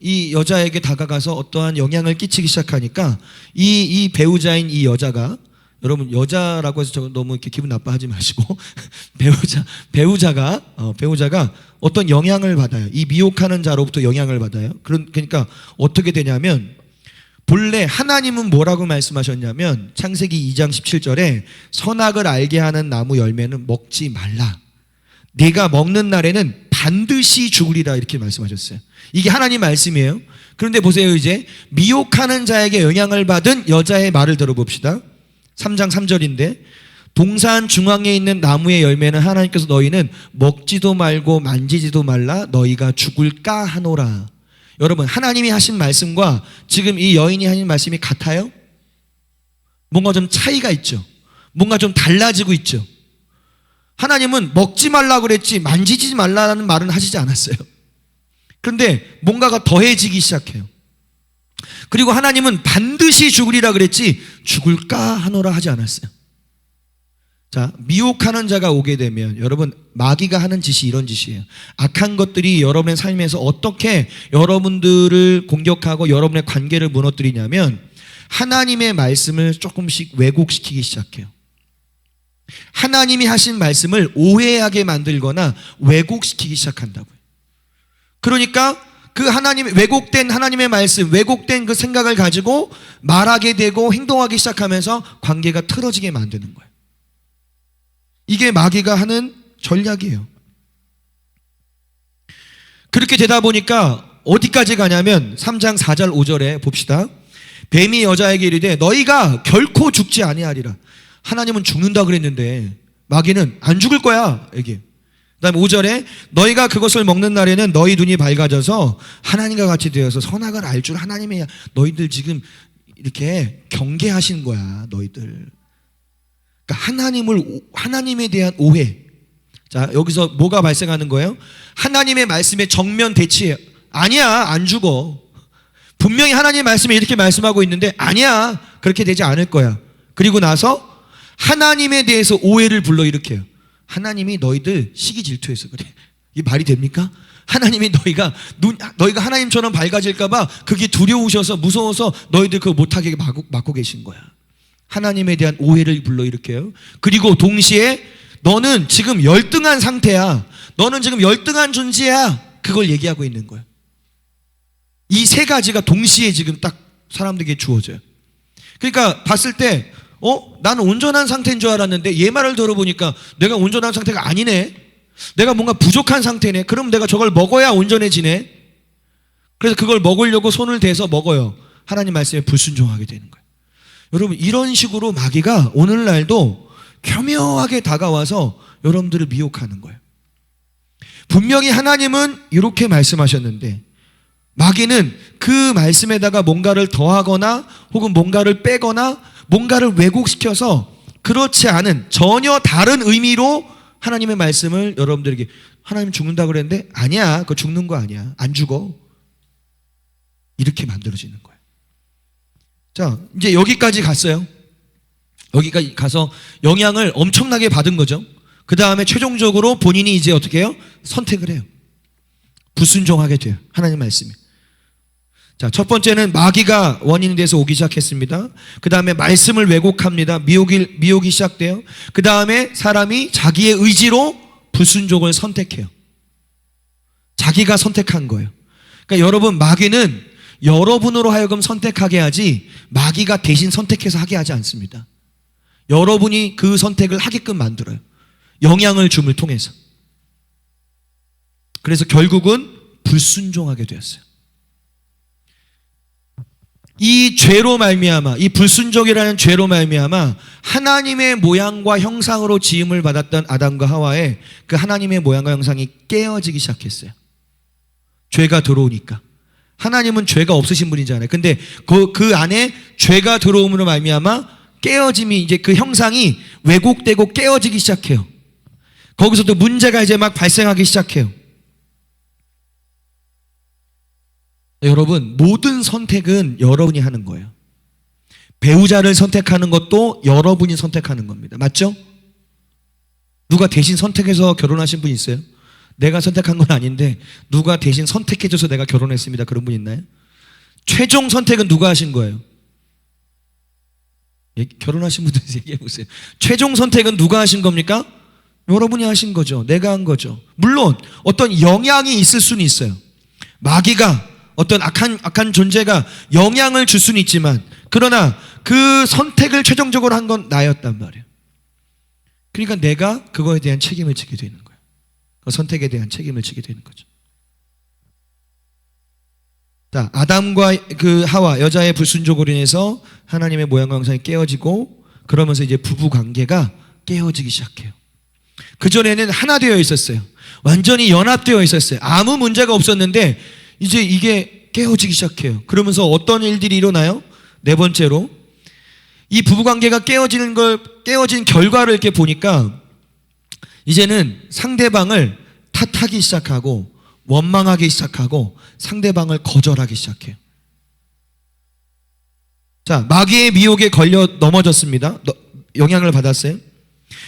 이 여자에게 다가가서 어떠한 영향을 끼치기 시작하니까 이 배우자인 이 여자가, 여러분 여자라고 해서 저 너무 이렇게 기분 나빠하지 마시고 배우자가 어떤 영향을 받아요. 이 미혹하는 자로부터 영향을 받아요. 그러니까 어떻게 되냐면 본래 하나님은 뭐라고 말씀하셨냐면 창세기 2장 17절에 선악을 알게 하는 나무 열매는 먹지 말라. 네가 먹는 날에는 반드시 죽으리라 이렇게 말씀하셨어요. 이게 하나님 말씀이에요. 그런데 보세요. 이제 미혹하는 자에게 영향을 받은 여자의 말을 들어봅시다. 3장 3절인데 동산 중앙에 있는 나무의 열매는 하나님께서 너희는 먹지도 말고 만지지도 말라 너희가 죽을까 하노라. 여러분 하나님이 하신 말씀과 지금 이 여인이 하신 말씀이 같아요? 뭔가 좀 차이가 있죠. 뭔가 좀 달라지고 있죠. 하나님은 먹지 말라 그랬지 만지지 말라는 말은 하시지 않았어요. 그런데 뭔가가 더해지기 시작해요. 그리고 하나님은 반드시 죽으리라 그랬지 죽을까 하노라 하지 않았어요. 자, 미혹하는 자가 오게 되면 여러분 마귀가 하는 짓이 이런 짓이에요. 악한 것들이 여러분의 삶에서 어떻게 여러분들을 공격하고 여러분의 관계를 무너뜨리냐면 하나님의 말씀을 조금씩 왜곡시키기 시작해요. 하나님이 하신 말씀을 오해하게 만들거나 왜곡시키기 시작한다고요. 그러니까 그 하나님의 왜곡된 하나님의 말씀, 왜곡된 그 생각을 가지고 말하게 되고 행동하기 시작하면서 관계가 틀어지게 만드는 거예요. 이게 마귀가 하는 전략이에요. 그렇게 되다 보니까 어디까지 가냐면 3장 4절 5절에 봅시다. 뱀이 여자에게 이르되 너희가 결코 죽지 아니하리라. 하나님은 죽는다 그랬는데 마귀는 안 죽을 거야 얘기해요. 그 다음에 5절에 너희가 그것을 먹는 날에는 너희 눈이 밝아져서 하나님과 같이 되어서 선악을 알 줄 하나님의 너희들 지금 이렇게 경계하신 거야 너희들. 그러니까 하나님에 대한 오해. 자, 여기서 뭐가 발생하는 거예요? 하나님의 말씀에 정면 대치해요. 아니야, 안 죽어. 분명히 하나님의 말씀에 이렇게 말씀하고 있는데 아니야, 그렇게 되지 않을 거야. 그리고 나서 하나님에 대해서 오해를 불러일으켜요. 하나님이 너희들 시기 질투해서 그래. 이게 말이 됩니까? 하나님이 너희가 하나님처럼 밝아질까봐 그게 두려우셔서 무서워서 너희들 그거 못하게 막고 계신 거야. 하나님에 대한 오해를 불러일으켜요. 그리고 동시에 너는 지금 열등한 상태야. 너는 지금 열등한 존재야. 그걸 얘기하고 있는 거예요. 이 세 가지가 동시에 지금 딱 사람들에게 주어져요. 그러니까 봤을 때 나는 온전한 상태인 줄 알았는데 얘 말을 들어보니까 내가 온전한 상태가 아니네. 내가 뭔가 부족한 상태네. 그럼 내가 저걸 먹어야 온전해지네. 그래서 그걸 먹으려고 손을 대서 먹어요. 하나님 말씀에 불순종하게 되는 거예요. 여러분 이런 식으로 마귀가 오늘날도 교묘하게 다가와서 여러분들을 미혹하는 거예요. 분명히 하나님은 이렇게 말씀하셨는데 마귀는 그 말씀에다가 뭔가를 더하거나 혹은 뭔가를 빼거나 뭔가를 왜곡시켜서 그렇지 않은 전혀 다른 의미로 하나님의 말씀을 여러분들에게 하나님 죽는다고 그랬는데 아니야, 그거 죽는 거 아니야, 안 죽어, 이렇게 만들어지는 거예요. 자, 이제 여기까지 갔어요. 여기까지 가서 영향을 엄청나게 받은 거죠. 그 다음에 최종적으로 본인이 이제 어떻게 해요? 선택을 해요. 불순종하게 돼요. 하나님 말씀에. 자, 첫 번째는 마귀가 원인이 돼서 오기 시작했습니다. 그 다음에 말씀을 왜곡합니다. 미혹이 시작돼요. 그 다음에 사람이 자기의 의지로 불순종을 선택해요. 자기가 선택한 거예요. 그러니까 여러분, 마귀는 여러분으로 하여금 선택하게 하지 마귀가 대신 선택해서 하게 하지 않습니다. 여러분이 그 선택을 하게끔 만들어요. 영향을 줌을 통해서. 그래서 결국은 불순종하게 되었어요. 이 죄로 말미암아, 이 불순종이라는 죄로 말미암아 하나님의 모양과 형상으로 지음을 받았던 아담과 하와의 그 하나님의 모양과 형상이 깨어지기 시작했어요. 죄가 들어오니까. 하나님은 죄가 없으신 분이잖아요. 근데 그 안에 죄가 들어옴으로 말미암아 깨어짐이, 이제 그 형상이 왜곡되고 깨어지기 시작해요. 거기서도 문제가 이제 막 발생하기 시작해요. 여러분, 모든 선택은 여러분이 하는 거예요. 배우자를 선택하는 것도 여러분이 선택하는 겁니다. 맞죠? 누가 대신 선택해서 결혼하신 분 있어요? 내가 선택한 건 아닌데 누가 대신 선택해줘서 내가 결혼했습니다. 그런 분 있나요? 최종 선택은 누가 하신 거예요? 결혼하신 분들 얘기해 보세요. 최종 선택은 누가 하신 겁니까? 여러분이 하신 거죠. 내가 한 거죠. 물론 어떤 영향이 있을 수는 있어요. 마귀가, 어떤 악한 존재가 영향을 줄 수는 있지만, 그러나 그 선택을 최종적으로 한 건 나였단 말이에요. 그러니까 내가 그거에 대한 책임을 지게 되는 거예요. 그 선택에 대한 책임을 지게 되는 거죠. 자, 아담과 그 하와, 여자의 불순종으로 인해서 하나님의 모양과 형상이 깨어지고, 그러면서 이제 부부 관계가 깨어지기 시작해요. 그전에는 하나 되어 있었어요. 완전히 연합되어 있었어요. 아무 문제가 없었는데 이제 이게 깨어지기 시작해요. 그러면서 어떤 일들이 일어나요? 네 번째로, 이 부부관계가 깨어진 결과를 이렇게 보니까 이제는 상대방을 탓하기 시작하고 원망하기 시작하고 상대방을 거절하기 시작해요. 자, 마귀의 미혹에 걸려 넘어졌습니다. 영향을 받았어요.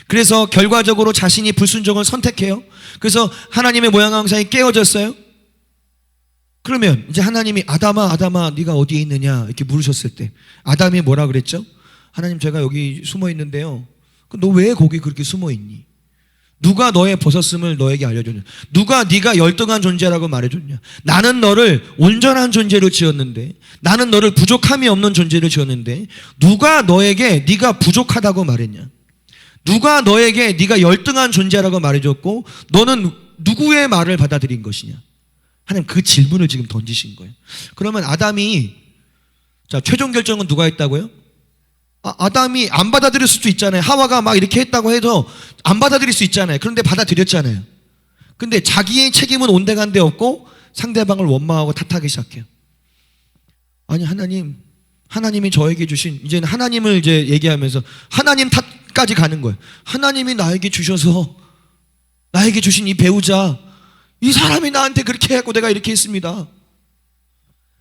그래서 결과적으로 자신이 불순종을 선택해요. 그래서 하나님의 모양왕상이 깨어졌어요. 그러면 이제 하나님이 아담아 네가 어디에 있느냐 이렇게 물으셨을 때 아담이 뭐라 그랬죠? 하나님, 제가 여기 숨어 있는데요. 너 왜 거기 그렇게 숨어 있니? 누가 너의 벗었음을 너에게 알려줬냐? 누가 네가 열등한 존재라고 말해줬냐? 나는 너를 온전한 존재로 지었는데, 나는 너를 부족함이 없는 존재로 지었는데 누가 너에게 네가 부족하다고 말했냐? 누가 너에게 네가 열등한 존재라고 말해줬고 너는 누구의 말을 받아들인 것이냐? 하나님 그 질문을 지금 던지신 거예요. 그러면 아담이, 자, 최종 결정은 누가 했다고요? 아담이 안 받아들일 수도 있잖아요. 하와가 막 이렇게 했다고 해도 안 받아들일 수 있잖아요. 그런데 받아들였잖아요. 근데 자기의 책임은 온데간데 없고 상대방을 원망하고 탓하기 시작해요. 아니, 하나님이 저에게 주신, 이제는 하나님을 이제 얘기하면서 하나님 탓까지 가는 거예요. 하나님이 나에게 주셔서, 나에게 주신 이 배우자, 이 사람이 나한테 그렇게 했고 내가 이렇게 했습니다.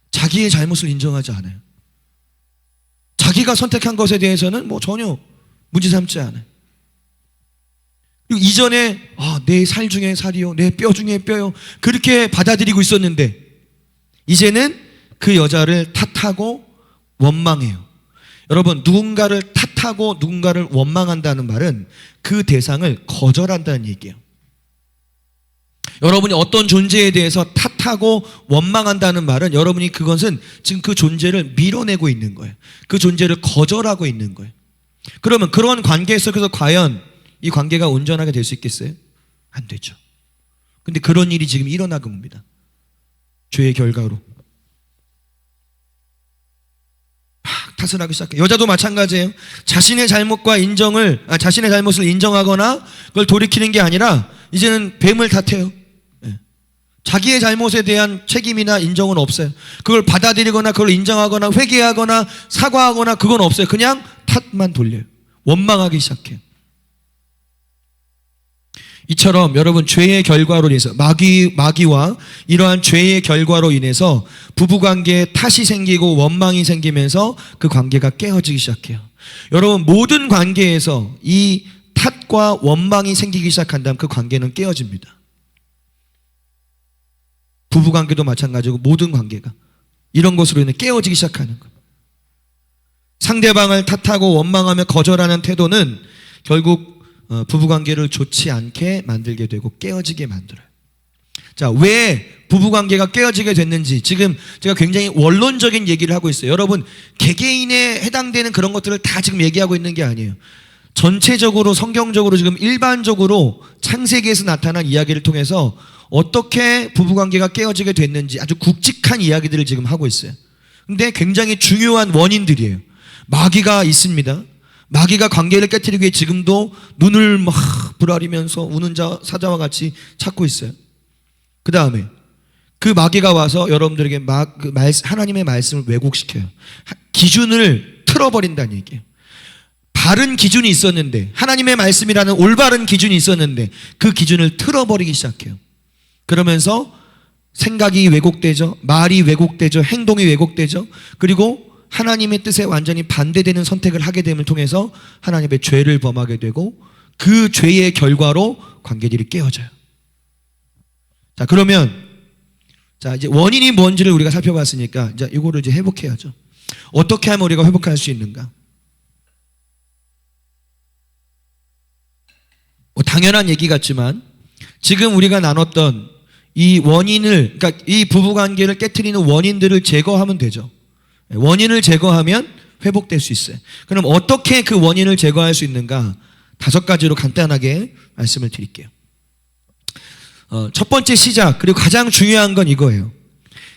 자기의 잘못을 인정하지 않아요. 자기가 선택한 것에 대해서는 뭐 전혀 문제 삼지 않아요. 그리고 이전에 내 살 중에 살이요, 내 뼈 중에 뼈요, 그렇게 받아들이고 있었는데 이제는 그 여자를 탓하고 원망해요. 여러분, 누군가를 탓하고 누군가를 원망한다는 말은 그 대상을 거절한다는 얘기예요. 여러분이 어떤 존재에 대해서 탓하고 원망한다는 말은 여러분이 그것은 지금 그 존재를 밀어내고 있는 거예요. 그 존재를 거절하고 있는 거예요. 그러면 그런 관계 속에서 과연 이 관계가 온전하게 될 수 있겠어요? 안 되죠. 근데 그런 일이 지금 일어나고 옵니다. 죄의 결과로 막 탓을 하기 시작해요. 여자도 마찬가지예요. 자신의 잘못을 인정하거나 그걸 돌이키는 게 아니라 이제는 뱀을 탓해요. 자기의 잘못에 대한 책임이나 인정은 없어요. 그걸 받아들이거나 그걸 인정하거나 회개하거나 사과하거나 그건 없어요. 그냥 탓만 돌려요. 원망하기 시작해요. 이처럼 여러분, 죄의 결과로 인해서 마귀와 이러한 죄의 결과로 인해서 부부관계에 탓이 생기고 원망이 생기면서 그 관계가 깨어지기 시작해요. 여러분, 모든 관계에서 이 탓과 원망이 생기기 시작한다면 그 관계는 깨어집니다. 부부관계도 마찬가지고 모든 관계가 이런 것으로 인해 깨어지기 시작하는 거예요. 상대방을 탓하고 원망하며 거절하는 태도는 결국 부부관계를 좋지 않게 만들게 되고 깨어지게 만들어요. 자, 왜 부부관계가 깨어지게 됐는지 지금 제가 굉장히 원론적인 얘기를 하고 있어요. 여러분, 개개인에 해당되는 그런 것들을 다 지금 얘기하고 있는 게 아니에요. 전체적으로 성경적으로 지금 일반적으로 창세기에서 나타난 이야기를 통해서 어떻게 부부관계가 깨어지게 됐는지 아주 굵직한 이야기들을 지금 하고 있어요. 근데 굉장히 중요한 원인들이에요. 마귀가 있습니다. 마귀가 관계를 깨트리기 위해 지금도 눈을 막 부라리면서 우는 사자와 같이 찾고 있어요. 그 다음에 그 마귀가 와서 여러분들에게 하나님의 말씀을 왜곡시켜요. 기준을 틀어버린다는 얘기예요. 바른 기준이 있었는데, 하나님의 말씀이라는 올바른 기준이 있었는데 그 기준을 틀어버리기 시작해요. 그러면서 생각이 왜곡되죠. 말이 왜곡되죠. 행동이 왜곡되죠. 그리고 하나님의 뜻에 완전히 반대되는 선택을 하게 됨을 통해서 하나님의 죄를 범하게 되고 그 죄의 결과로 관계들이 깨어져요. 자, 그러면 이제 원인이 뭔지를 우리가 살펴봤으니까 이제 이거를 이제 회복해야죠. 어떻게 하면 우리가 회복할 수 있는가? 당연한 얘기 같지만 지금 우리가 나눴던 이 원인을, 그러니까 이 부부관계를 깨트리는 원인들을 제거하면 되죠. 원인을 제거하면 회복될 수 있어요. 그럼 어떻게 그 원인을 제거할 수 있는가? 5가지로 간단하게 말씀을 드릴게요. 첫 번째 시작, 그리고 가장 중요한 건 이거예요.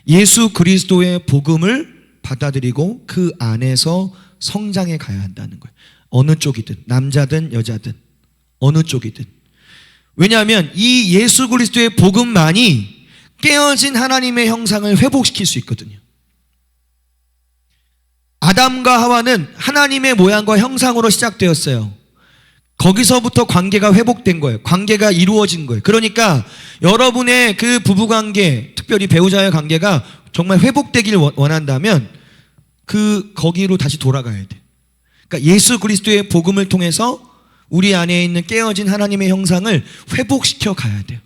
예수 그리스도의 복음을 받아들이고 그 안에서 성장해 가야 한다는 거예요. 어느 쪽이든, 남자든 여자든 어느 쪽이든. 왜냐하면 이 예수 그리스도의 복음만이 깨어진 하나님의 형상을 회복시킬 수 있거든요. 아담과 하와는 하나님의 모양과 형상으로 시작되었어요. 거기서부터 관계가 회복된 거예요. 관계가 이루어진 거예요. 그러니까 여러분의 그 부부관계, 특별히 배우자의 관계가 정말 회복되길 원한다면 거기로 다시 돌아가야 돼. 그러니까 예수 그리스도의 복음을 통해서 우리 안에 있는 깨어진 하나님의 형상을 회복시켜 가야 돼요.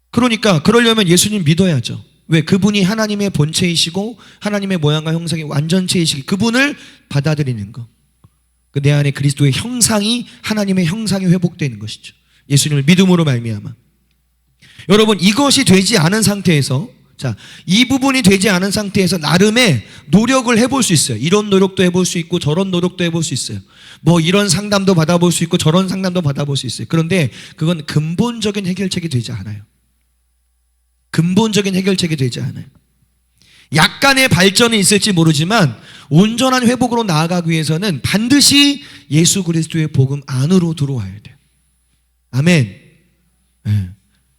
그러니까 그러려면 예수님 믿어야죠. 왜? 그분이 하나님의 본체이시고 하나님의 모양과 형상이 완전체이시기, 그분을 받아들이는 거. 내 안에 그리스도의 형상이, 하나님의 형상이 회복되는 것이죠. 예수님을 믿음으로 말미암아. 여러분, 이것이 되지 않은 상태에서, 자, 이 부분이 되지 않은 상태에서 나름의 노력을 해볼 수 있어요. 이런 노력도 해볼 수 있고 저런 노력도 해볼 수 있어요. 뭐 이런 상담도 받아볼 수 있고 저런 상담도 받아볼 수 있어요. 그런데 그건 근본적인 해결책이 되지 않아요. 근본적인 해결책이 되지 않아요. 약간의 발전이 있을지 모르지만 온전한 회복으로 나아가기 위해서는 반드시 예수 그리스도의 복음 안으로 들어와야 돼요. 아멘. 네.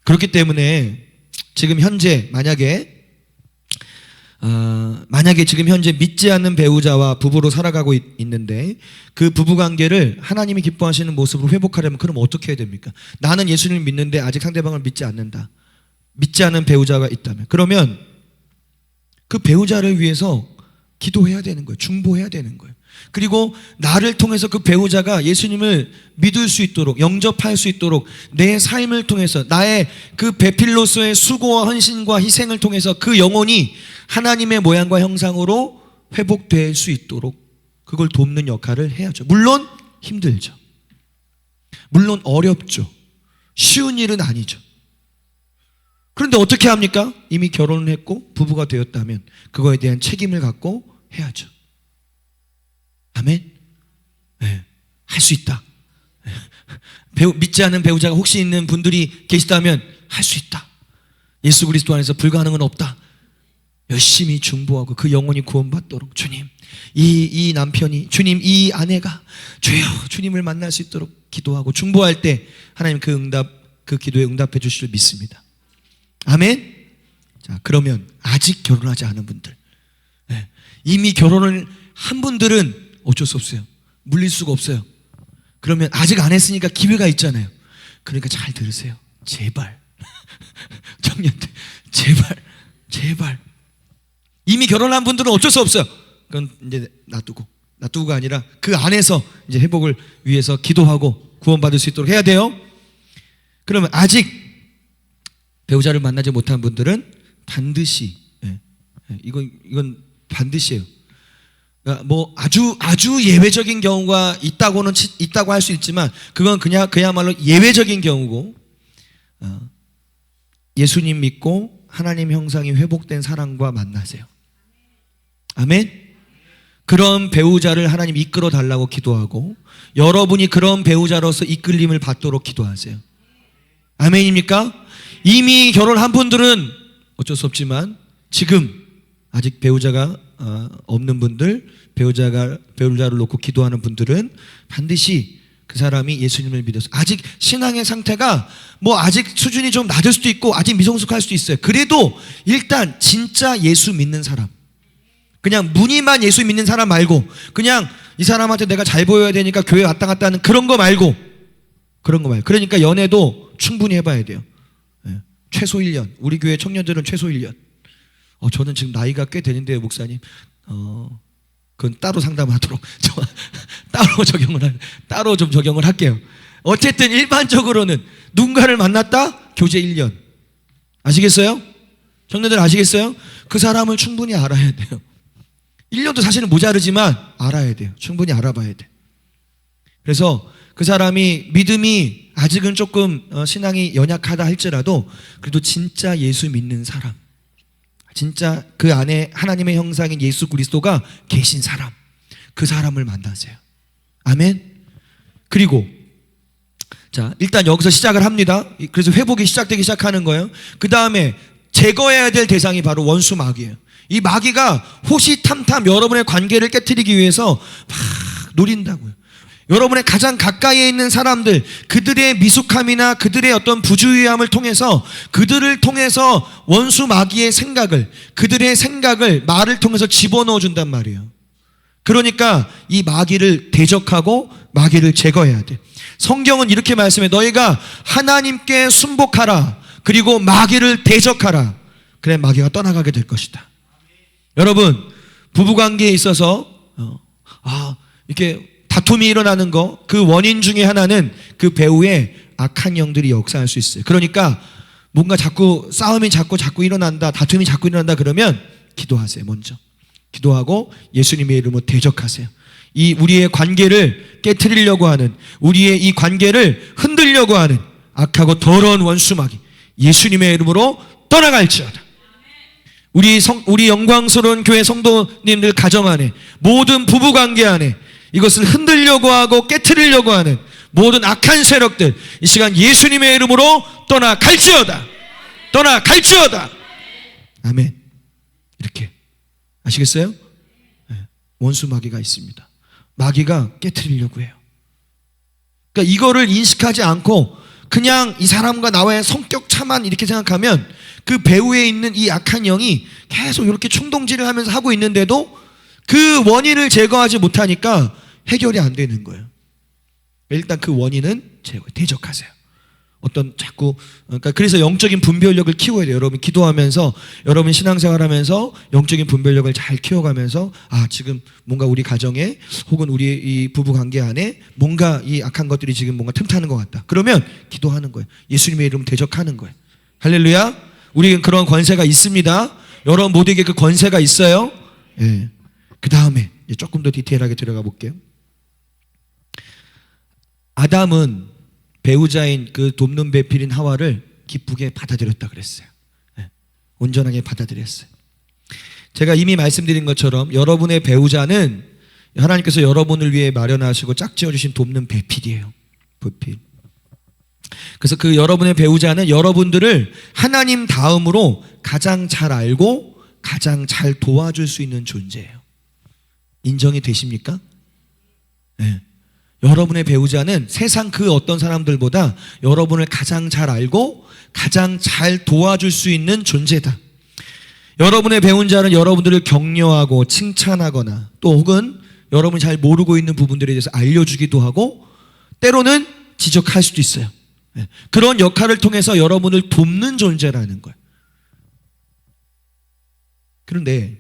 그렇기 때문에 지금 현재 만약에 지금 현재 믿지 않는 배우자와 부부로 살아가고 있는데 그 부부관계를 하나님이 기뻐하시는 모습으로 회복하려면 그럼 어떻게 해야 됩니까? 나는 예수님을 믿는데 아직 상대방을 믿지 않는다. 믿지 않는 배우자가 있다면, 그러면 그 배우자를 위해서 기도해야 되는 거예요. 중보해야 되는 거예요. 그리고 나를 통해서 그 배우자가 예수님을 믿을 수 있도록, 영접할 수 있도록 내 삶을 통해서 나의 그 배필로서의 수고와 헌신과 희생을 통해서 그 영혼이 하나님의 모양과 형상으로 회복될 수 있도록 그걸 돕는 역할을 해야죠. 물론 힘들죠. 물론 어렵죠. 쉬운 일은 아니죠. 그런데 어떻게 합니까? 이미 결혼을 했고 부부가 되었다면 그거에 대한 책임을 갖고 해야죠. 아멘? 네, 할 수 있다. 믿지 않는 배우자가 혹시 있는 분들이 계시다면 할 수 있다. 예수 그리스도 안에서 불가능은 없다. 열심히 중보하고 그 영혼이 구원받도록, 주님, 이 남편이, 주님, 이 아내가 주여 주님을 만날 수 있도록 기도하고 중보할 때 하나님 그 기도에 응답해 주실 줄 믿습니다. 아멘. 자, 그러면 아직 결혼하지 않은 분들, 네, 이미 결혼을 한 분들은 어쩔 수 없어요. 물릴 수가 없어요. 그러면 아직 안 했으니까 기회가 있잖아요. 그러니까 잘 들으세요. 제발 청년들, 제발 이미 결혼한 분들은 어쩔 수 없어요. 그건 이제 놔두고가 아니라 그 안에서 이제 회복을 위해서 기도하고 구원받을 수 있도록 해야 돼요. 그러면 아직 배우자를 만나지 못한 분들은 반드시, 이건 반드시예요. 그러니까 뭐 아주 예외적인 경우가 있다고 할 수 있지만 그건 그야말로 예외적인 경우고, 예수님 믿고 하나님 형상이 회복된 사람과 만나세요. 아멘. 그런 배우자를 하나님 이끌어 달라고 기도하고 여러분이 그런 배우자로서 이끌림을 받도록 기도하세요. 아멘입니까? 이미 결혼한 분들은 어쩔 수 없지만 지금 아직 배우자가 없는 분들, 배우자를 놓고 기도하는 분들은 반드시 그 사람이 예수님을 믿어서, 아직 신앙의 상태가 뭐 아직 수준이 좀 낮을 수도 있고 아직 미성숙할 수도 있어요. 그래도 일단 진짜 예수 믿는 사람, 그냥 무늬만 예수 믿는 사람 말고, 그냥 이 사람한테 내가 잘 보여야 되니까 교회 왔다 갔다 하는 그런 거 말고. 그러니까 연애도 충분히 해봐야 돼요. 최소 1년. 우리 교회 청년들은 최소 1년. 저는 지금 나이가 꽤 되는데요, 목사님. 그건 따로 상담하도록 따로 좀 적용을 할게요. 어쨌든 일반적으로는 누군가를 만났다? 교제 1년. 아시겠어요? 청년들 아시겠어요? 그 사람을 충분히 알아야 돼요. 1년도 사실은 모자르지만 알아야 돼요. 충분히 알아봐야 돼. 그래서 그 사람이 믿음이 아직은 조금 신앙이 연약하다 할지라도 그래도 진짜 예수 믿는 사람, 진짜 그 안에 하나님의 형상인 예수 그리스도가 계신 사람, 그 사람을 만나세요. 아멘. 그리고 자, 일단 여기서 시작을 합니다. 그래서 회복이 시작되기 시작하는 거예요. 그 다음에 제거해야 될 대상이 바로 원수 마귀예요. 이 마귀가 호시탐탐 여러분의 관계를 깨트리기 위해서 막 노린다고요. 여러분의 가장 가까이에 있는 사람들, 그들의 미숙함이나 그들의 어떤 부주의함을 통해서, 그들을 통해서 원수 마귀의 생각을, 그들의 생각을 말을 통해서 집어넣어 준단 말이에요. 그러니까 이 마귀를 대적하고 마귀를 제거해야 돼. 성경은 이렇게 말씀해. 너희가 하나님께 순복하라. 그리고 마귀를 대적하라. 그래 마귀가 떠나가게 될 것이다. 여러분, 부부관계에 있어서 이렇게 다툼이 일어나는 거, 그 원인 중에 하나는 그 배우의 악한 영들이 역사할 수 있어요. 그러니까 뭔가 자꾸 싸움이 자꾸 일어난다, 다툼이 자꾸 일어난다 그러면 기도하세요. 먼저 기도하고 예수님의 이름으로 대적하세요. 이 우리의 관계를 깨트리려고 하는, 우리의 이 관계를 흔들려고 하는 악하고 더러운 원수 마귀 예수님의 이름으로 떠나갈지어다. 우리 영광스러운 교회 성도님들 가정 안에, 모든 부부관계 안에 이것을 흔들려고 하고 깨트리려고 하는 모든 악한 세력들 이 시간 예수님의 이름으로 떠나갈지어다. 떠나갈지어다. 아멘. 이렇게 아시겠어요? 원수 마귀가 있습니다. 마귀가 깨트리려고 해요. 그러니까 이거를 인식하지 않고 그냥 이 사람과 나와의 성격 차만 이렇게 생각하면 그 배후에 있는 이 악한 영이 계속 이렇게 충동질을 하면서 하고 있는데도 그 원인을 제거하지 못하니까 해결이 안 되는 거예요. 일단 그 원인은 대적하세요. 어떤 자꾸, 그러니까 그래서 영적인 분별력을 키워야 돼요. 여러분 기도하면서, 여러분 신앙생활하면서 영적인 분별력을 잘 키워가면서 지금 뭔가 우리 가정에 혹은 우리 이 부부관계 안에 뭔가 이 악한 것들이 지금 뭔가 틈타는 것 같다. 그러면 기도하는 거예요. 예수님의 이름 대적하는 거예요. 할렐루야. 우리는 그런 권세가 있습니다. 여러분 모두에게 그 권세가 있어요. 예. 그 다음에 조금 더 디테일하게 들어가 볼게요. 아담은 배우자인 그 돕는 배필인 하와를 기쁘게 받아들였다 그랬어요. 네. 온전하게 받아들였어요. 제가 이미 말씀드린 것처럼 여러분의 배우자는 하나님께서 여러분을 위해 마련하시고 짝지어주신 돕는 배필이에요. 배필. 그래서 그 여러분의 배우자는 여러분들을 하나님 다음으로 가장 잘 알고 가장 잘 도와줄 수 있는 존재예요. 인정이 되십니까? 네. 여러분의 배우자는 세상 그 어떤 사람들보다 여러분을 가장 잘 알고 가장 잘 도와줄 수 있는 존재다. 여러분의 배우자는 여러분들을 격려하고 칭찬하거나 또 혹은 여러분이 잘 모르고 있는 부분들에 대해서 알려주기도 하고 때로는 지적할 수도 있어요. 그런 역할을 통해서 여러분을 돕는 존재라는 거예요. 그런데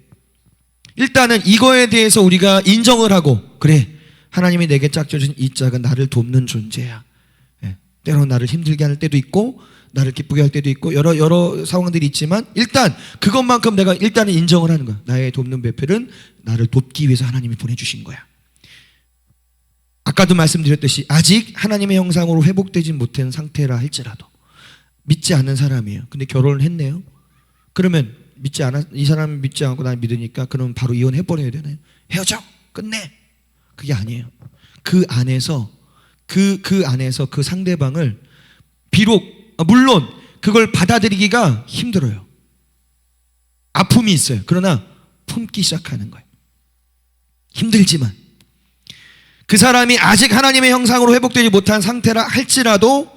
일단은 이거에 대해서 우리가 인정을 하고, 그래, 하나님이 내게 짝져준 이 짝은 나를 돕는 존재야. 때로 나를 힘들게 할 때도 있고 나를 기쁘게 할 때도 있고 여러 상황들이 있지만 일단 그것만큼 내가 일단은 인정을 하는 거야. 나의 돕는 배필은 나를 돕기 위해서 하나님이 보내주신 거야. 아까도 말씀드렸듯이 아직 하나님의 형상으로 회복되지 못한 상태라 할지라도 믿지 않는 사람이에요. 근데 결혼을 했네요. 그러면 이 사람이 믿지 않고 난 믿으니까 그러면 바로 이혼해버려야 되나요? 헤어져! 끝내! 그게 아니에요. 그 안에서 그 상대방을 물론 그걸 받아들이기가 힘들어요. 아픔이 있어요. 그러나 품기 시작하는 거예요. 힘들지만 그 사람이 아직 하나님의 형상으로 회복되지 못한 상태라 할지라도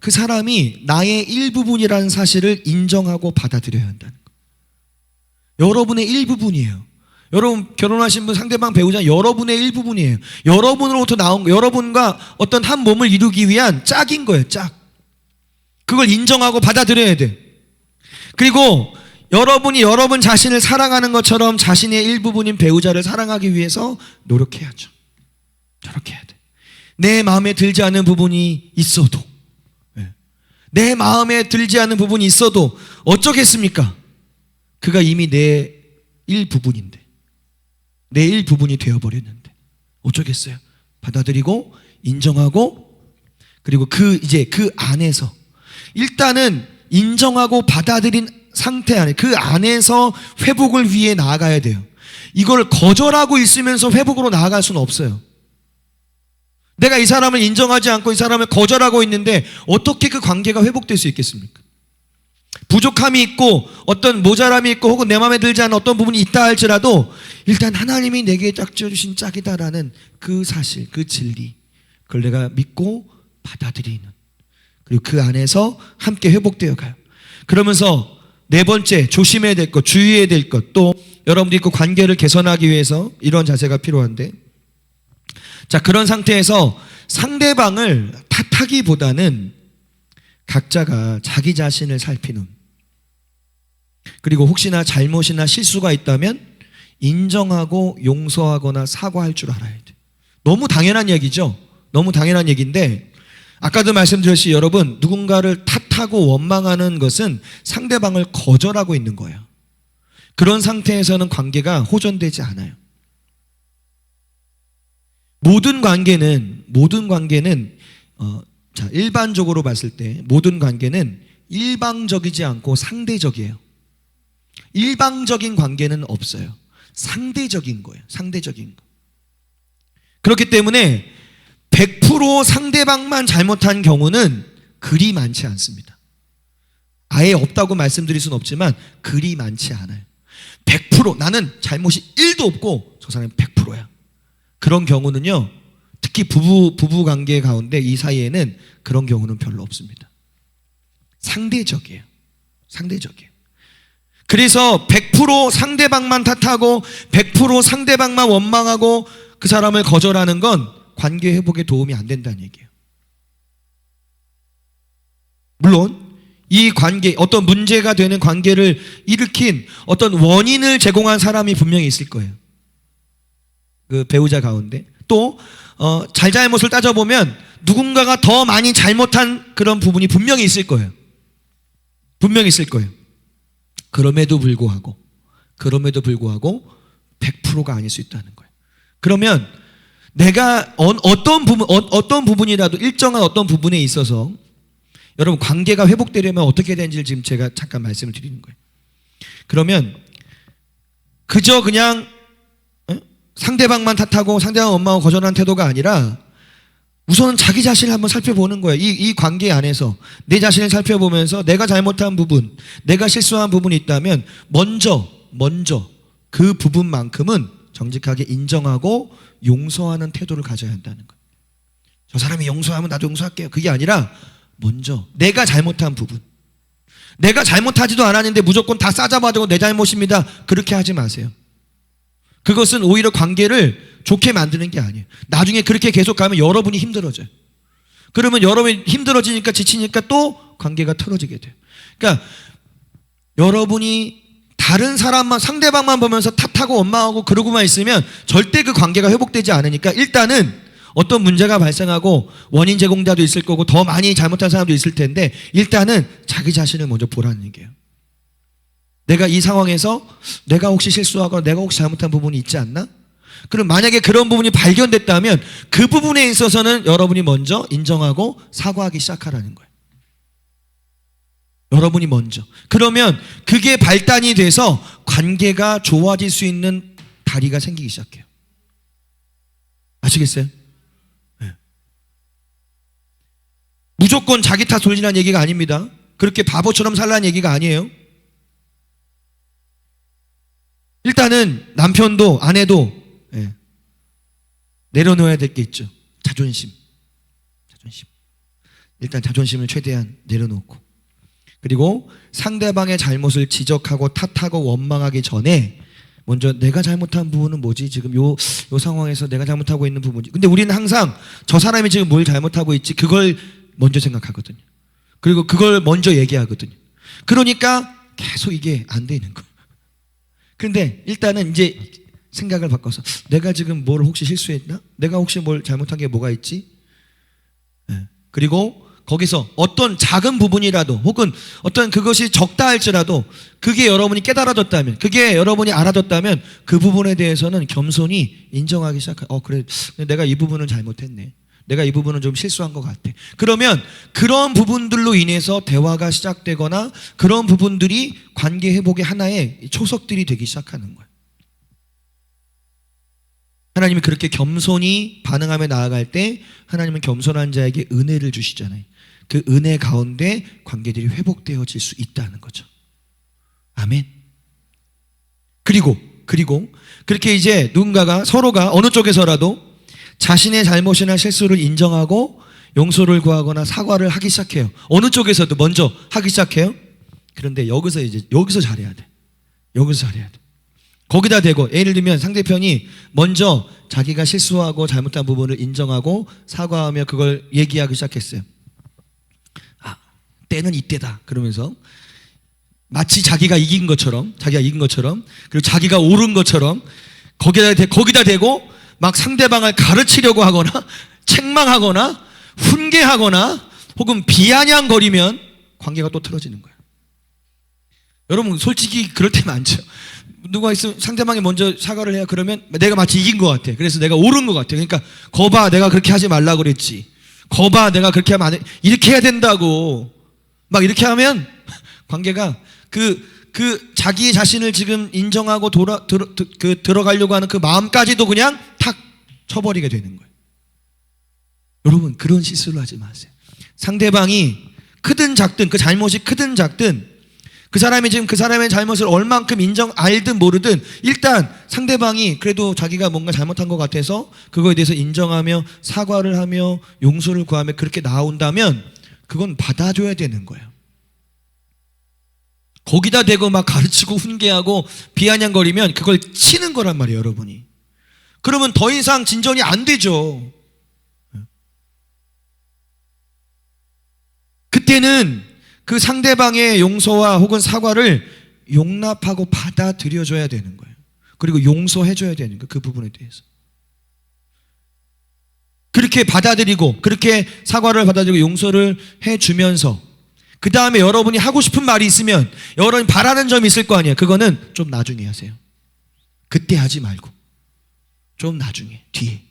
그 사람이 나의 일부분이라는 사실을 인정하고 받아들여야 한다는 거예요. 여러분의 일부분이에요. 여러분 결혼하신 분 상대방 배우자 여러분의 일부분이에요. 여러분으로부터 나온 거, 여러분과 어떤 한 몸을 이루기 위한 짝인 거예요. 짝. 그걸 인정하고 받아들여야 돼. 그리고 여러분이 여러분 자신을 사랑하는 것처럼 자신의 일부분인 배우자를 사랑하기 위해서 노력해야죠. 노력해야 돼. 내 마음에 들지 않는 부분이 있어도, 내 마음에 들지 않는 부분이 있어도 어쩌겠습니까? 그가 이미 내 일부분인데, 내 일부분이 되어버렸는데 어쩌겠어요? 받아들이고 인정하고, 그리고 그 안에서 일단은 인정하고 받아들인 상태 안에, 그 안에서 회복을 위해 나아가야 돼요. 이걸 거절하고 있으면서 회복으로 나아갈 수는 없어요. 내가 이 사람을 인정하지 않고 이 사람을 거절하고 있는데 어떻게 그 관계가 회복될 수 있겠습니까? 부족함이 있고 어떤 모자람이 있고 혹은 내 마음에 들지 않은 어떤 부분이 있다 할지라도 일단 하나님이 내게 짝지어주신 짝이다라는 그 사실, 그 진리, 그걸 내가 믿고 받아들이는, 그리고 그 안에서 함께 회복되어 가요. 그러면서 네 번째 조심해야 될 것, 주의해야 될 것, 또 여러분들이 그 관계를 개선하기 위해서 이런 자세가 필요한데, 자, 그런 상태에서 상대방을 탓하기보다는 각자가 자기 자신을 살피는, 그리고 혹시나 잘못이나 실수가 있다면 인정하고 용서하거나 사과할 줄 알아야 돼. 너무 당연한 얘기죠. 너무 당연한 얘기인데, 아까도 말씀드렸듯이 여러분, 누군가를 탓하고 원망하는 것은 상대방을 거절하고 있는 거예요. 그런 상태에서는 관계가 호전되지 않아요. 모든 관계는 자, 일반적으로 봤을 때 모든 관계는 일방적이지 않고 상대적이에요. 일방적인 관계는 없어요. 상대적인 거예요. 상대적인 거. 그렇기 때문에 100% 상대방만 잘못한 경우는 그리 많지 않습니다. 아예 없다고 말씀드릴 수는 없지만 그리 많지 않아요. 100% 나는 잘못이 1도 없고 저 사람이 100%야. 그런 경우는요, 특히 부부 관계 가운데 이 사이에는 그런 경우는 별로 없습니다. 상대적이에요. 상대적이에요. 그래서 100% 상대방만 탓하고 100% 상대방만 원망하고 그 사람을 거절하는 건 관계 회복에 도움이 안 된다는 얘기예요. 물론 이 관계, 어떤 문제가 되는 관계를 일으킨 어떤 원인을 제공한 사람이 분명히 있을 거예요. 그 배우자 가운데. 또 잘잘못을 따져보면 누군가가 더 많이 잘못한 그런 부분이 분명히 있을 거예요. 분명히 있을 거예요. 그럼에도 불구하고 100%가 아닐 수 있다는 거예요. 그러면 내가 어떤 부분이라도 일정한 어떤 부분에 있어서 여러분 관계가 회복되려면 어떻게 되는지를 지금 제가 잠깐 말씀을 드리는 거예요. 그러면 그저 그냥 상대방만 탓하고 상대방 원망하고 거절하는 태도가 아니라 우선은 자기 자신을 한번 살펴보는 거예요. 이 관계 안에서 내 자신을 살펴보면서 내가 잘못한 부분, 내가 실수한 부분이 있다면 먼저 그 부분만큼은 정직하게 인정하고 용서하는 태도를 가져야 한다는 거예요. 저 사람이 용서하면 나도 용서할게요. 그게 아니라 먼저 내가 잘못한 부분, 내가 잘못하지도 않았는데 무조건 다 싸잡아두고 내 잘못입니다, 그렇게 하지 마세요. 그것은 오히려 관계를 좋게 만드는 게 아니에요. 나중에 그렇게 계속 가면 여러분이 힘들어져요. 그러면 여러분이 힘들어지니까 지치니까 또 관계가 틀어지게 돼요. 그러니까 여러분이 다른 사람만, 상대방만 보면서 탓하고 원망하고 그러고만 있으면 절대 그 관계가 회복되지 않으니까 일단은 어떤 문제가 발생하고 원인 제공자도 있을 거고 더 많이 잘못한 사람도 있을 텐데 일단은 자기 자신을 먼저 보라는 얘기예요. 내가 이 상황에서 내가 혹시 실수하거나 내가 혹시 잘못한 부분이 있지 않나? 그럼 만약에 그런 부분이 발견됐다면 그 부분에 있어서는 여러분이 먼저 인정하고 사과하기 시작하라는 거예요. 여러분이 먼저. 그러면 그게 발단이 돼서 관계가 좋아질 수 있는 다리가 생기기 시작해요. 아시겠어요? 네. 무조건 자기 탓 돌리라는 얘기가 아닙니다. 그렇게 바보처럼 살라는 얘기가 아니에요. 일단은 남편도 아내도 내려놓아야 될 게 있죠. 자존심. 일단 자존심을 최대한 내려놓고, 그리고 상대방의 잘못을 지적하고 탓하고 원망하기 전에 먼저 내가 잘못한 부분은 뭐지? 지금 요 상황에서 내가 잘못하고 있는 부분이. 근데 우리는 항상 저 사람이 지금 뭘 잘못하고 있지? 그걸 먼저 생각하거든요. 그리고 그걸 먼저 얘기하거든요. 그러니까 계속 이게 안 되는 거예요. 근데 일단은 이제 생각을 바꿔서 내가 지금 뭘 혹시 실수했나? 내가 혹시 뭘 잘못한 게 뭐가 있지? 그리고 거기서 어떤 작은 부분이라도 혹은 어떤 그것이 적다 할지라도 그게 여러분이 깨달아졌다면, 그게 여러분이 알아졌다면 그 부분에 대해서는 겸손히 인정하기 시작해요. 그래, 내가 이 부분은 잘못했네. 내가 이 부분은 좀 실수한 것 같아. 그러면 그런 부분들로 인해서 대화가 시작되거나 그런 부분들이 관계 회복의 하나의 초석들이 되기 시작하는 거예요. 하나님이 그렇게 겸손히 반응하며 나아갈 때 하나님은 겸손한 자에게 은혜를 주시잖아요. 그 은혜 가운데 관계들이 회복되어질 수 있다는 거죠. 아멘. 그리고 그렇게 이제 누군가가 서로가 어느 쪽에서라도 자신의 잘못이나 실수를 인정하고 용서를 구하거나 사과를 하기 시작해요. 어느 쪽에서도 먼저 하기 시작해요. 그런데 여기서 잘해야 돼. 여기서 잘해야 돼. 거기다 대고 예를 들면 상대편이 먼저 자기가 실수하고 잘못한 부분을 인정하고 사과하며 그걸 얘기하기 시작했어요. 아, 때는 이때다. 그러면서 마치 자기가 이긴 것처럼 그리고 자기가 옳은 것처럼 거기다 대고 막 상대방을 가르치려고 하거나 책망하거나 훈계하거나 혹은 비아냥거리면 관계가 또 틀어지는 거예요. 여러분 솔직히 그럴 때 많죠. 누가 있으면 상대방이 먼저 사과를 해야 그러면 내가 마치 이긴 것 같아. 그래서 내가 옳은 것 같아. 그러니까 거봐 내가 그렇게 하지 말라고 그랬지. 거봐 내가 그렇게 하면 안 돼. 이렇게 해야 된다고. 막 이렇게 하면 관계가 그 자기 자신을 지금 인정하고 들어가려고 하는 그 마음까지도 그냥 탁 쳐버리게 되는 거예요. 여러분 그런 실수를 하지 마세요. 상대방이 크든 작든 그 잘못이 크든 작든 그 사람이 지금 그 사람의 잘못을 얼만큼 알든 모르든 일단 상대방이 그래도 자기가 뭔가 잘못한 것 같아서 그거에 대해서 인정하며 사과를 하며 용서를 구하며 그렇게 나온다면 그건 받아줘야 되는 거예요. 거기다 대고 막 가르치고 훈계하고 비아냥거리면 그걸 치는 거란 말이에요, 여러분이. 그러면 더 이상 진전이 안 되죠. 그때는 그 상대방의 용서와 혹은 사과를 용납하고 받아들여줘야 되는 거예요. 그리고 용서해줘야 되는 거예요. 그 부분에 대해서. 그렇게 받아들이고 그렇게 사과를 받아들이고 용서를 해주면서 그 다음에 여러분이 하고 싶은 말이 있으면 여러분이 바라는 점이 있을 거 아니에요. 그거는 좀 나중에 하세요. 그때 하지 말고 좀 나중에 뒤에.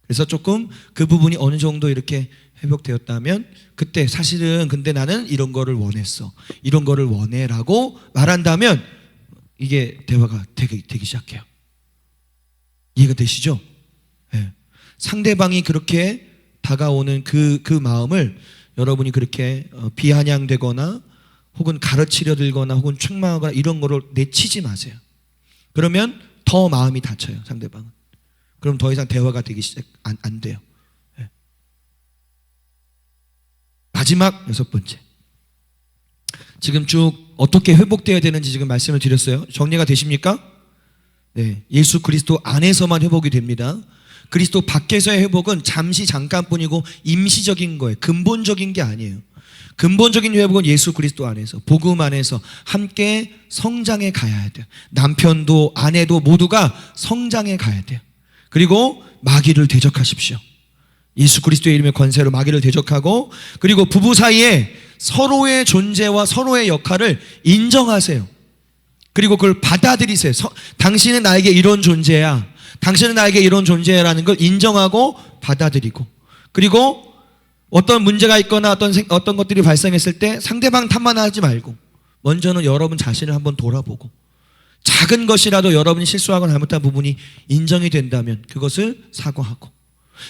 그래서 조금 그 부분이 어느 정도 이렇게 회복되었다면 그때 사실은 근데 나는 이런 거를 원했어. 이런 거를 원해라고 말한다면 이게 대화가 되기 시작해요. 이해가 되시죠? 네. 상대방이 그렇게 다가오는 그 마음을 여러분이 그렇게 비아냥되거나 혹은 가르치려 들거나 혹은 책망하거나 이런 거를 내치지 마세요. 그러면 더 마음이 다쳐요, 상대방은. 그럼 더 이상 대화가 되기 안 돼요. 네. 마지막 6번째. 지금 쭉 어떻게 회복되어야 되는지 지금 말씀을 드렸어요. 정리가 되십니까? 네, 예수 그리스도 안에서만 회복이 됩니다. 그리스도 밖에서의 회복은 잠깐뿐이고 임시적인 거예요. 근본적인 게 아니에요. 근본적인 회복은 예수 그리스도 안에서, 복음 안에서 함께 성장해 가야 돼요. 남편도 아내도 모두가 성장해 가야 돼요. 그리고 마귀를 대적하십시오. 예수 그리스도의 이름의 권세로 마귀를 대적하고, 그리고 부부 사이에 서로의 존재와 서로의 역할을 인정하세요. 그리고 그걸 받아들이세요. 당신은 나에게 이런 존재야. 당신은 나에게 이런 존재라는 걸 인정하고 받아들이고, 그리고 어떤 문제가 있거나 어떤 것들이 발생했을 때 상대방 탓만 하지 말고 먼저는 여러분 자신을 한번 돌아보고, 작은 것이라도 여러분이 실수하거나 잘못한 부분이 인정이 된다면 그것을 사과하고,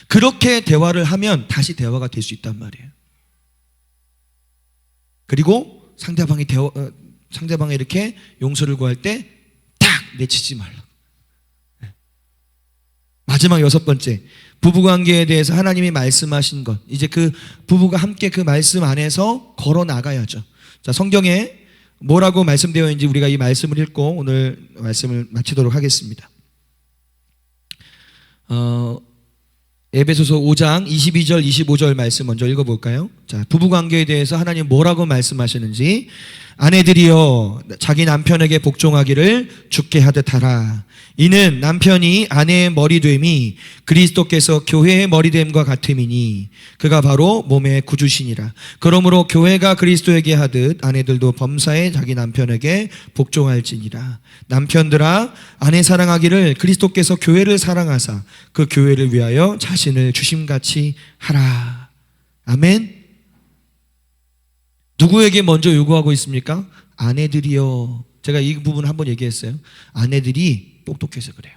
그렇게 대화를 하면 다시 대화가 될 수 있단 말이에요. 그리고 상대방이 이렇게 용서를 구할 때 딱 내치지 말라. 마지막 6번째, 부부관계에 대해서 하나님이 말씀하신 것, 이제 그 부부가 함께 그 말씀 안에서 걸어 나가야죠. 자, 성경에 뭐라고 말씀되어 있는지 우리가 이 말씀을 읽고 오늘 말씀을 마치도록 하겠습니다. 에베소서 5장 22절 25절 말씀 먼저 읽어볼까요? 자, 부부관계에 대해서 하나님 뭐라고 말씀하시는지. 아내들이여 자기 남편에게 복종하기를 주께 하듯 하라. 이는 남편이 아내의 머리됨이 그리스도께서 교회의 머리됨과 같음이니 그가 바로 몸의 구주시니라. 그러므로 교회가 그리스도에게 하듯 아내들도 범사에 자기 남편에게 복종할지니라. 남편들아 아내 사랑하기를 그리스도께서 교회를 사랑하사 그 교회를 위하여 자신을 주심같이 하라. 아멘. 누구에게 먼저 요구하고 있습니까? 아내들이요. 제가 이 부분 한번 얘기했어요. 아내들이 똑똑해서 그래요.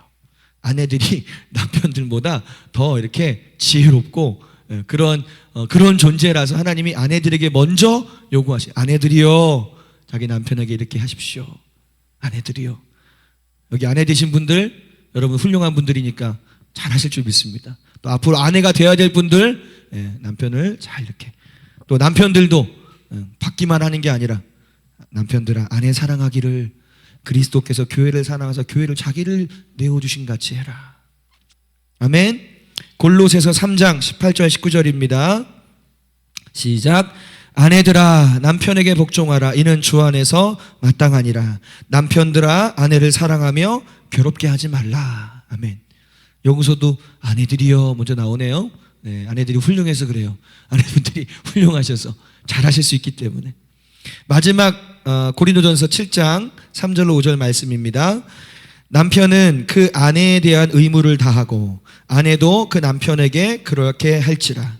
아내들이 남편들보다 더 이렇게 지혜롭고 그런 존재라서 하나님이 아내들에게 먼저 요구하시. 아내들이요, 자기 남편에게 이렇게 하십시오. 아내들이요. 여기 아내 되신 분들, 여러분 훌륭한 분들이니까 잘 하실 줄 믿습니다. 또 앞으로 아내가 되어야 될 분들 남편을 잘 이렇게, 또 남편들도 받기만 하는 게 아니라 남편들아 아내 사랑하기를 그리스도께서 교회를 사랑하사 교회를 자기를 내어주신 같이 해라. 아멘. 골로새서 3장 18절 19절입니다. 시작. 아내들아 남편에게 복종하라. 이는 주 안에서 마땅하니라. 남편들아 아내를 사랑하며 괴롭게 하지 말라. 아멘. 여기서도 아내들이요 먼저 나오네요. 네, 아내들이 훌륭해서 그래요. 아내분들이 훌륭하셔서 잘하실 수 있기 때문에. 마지막 고린도전서 7장 3절로 5절 말씀입니다. 남편은 그 아내에 대한 의무를 다하고 아내도 그 남편에게 그렇게 할지라.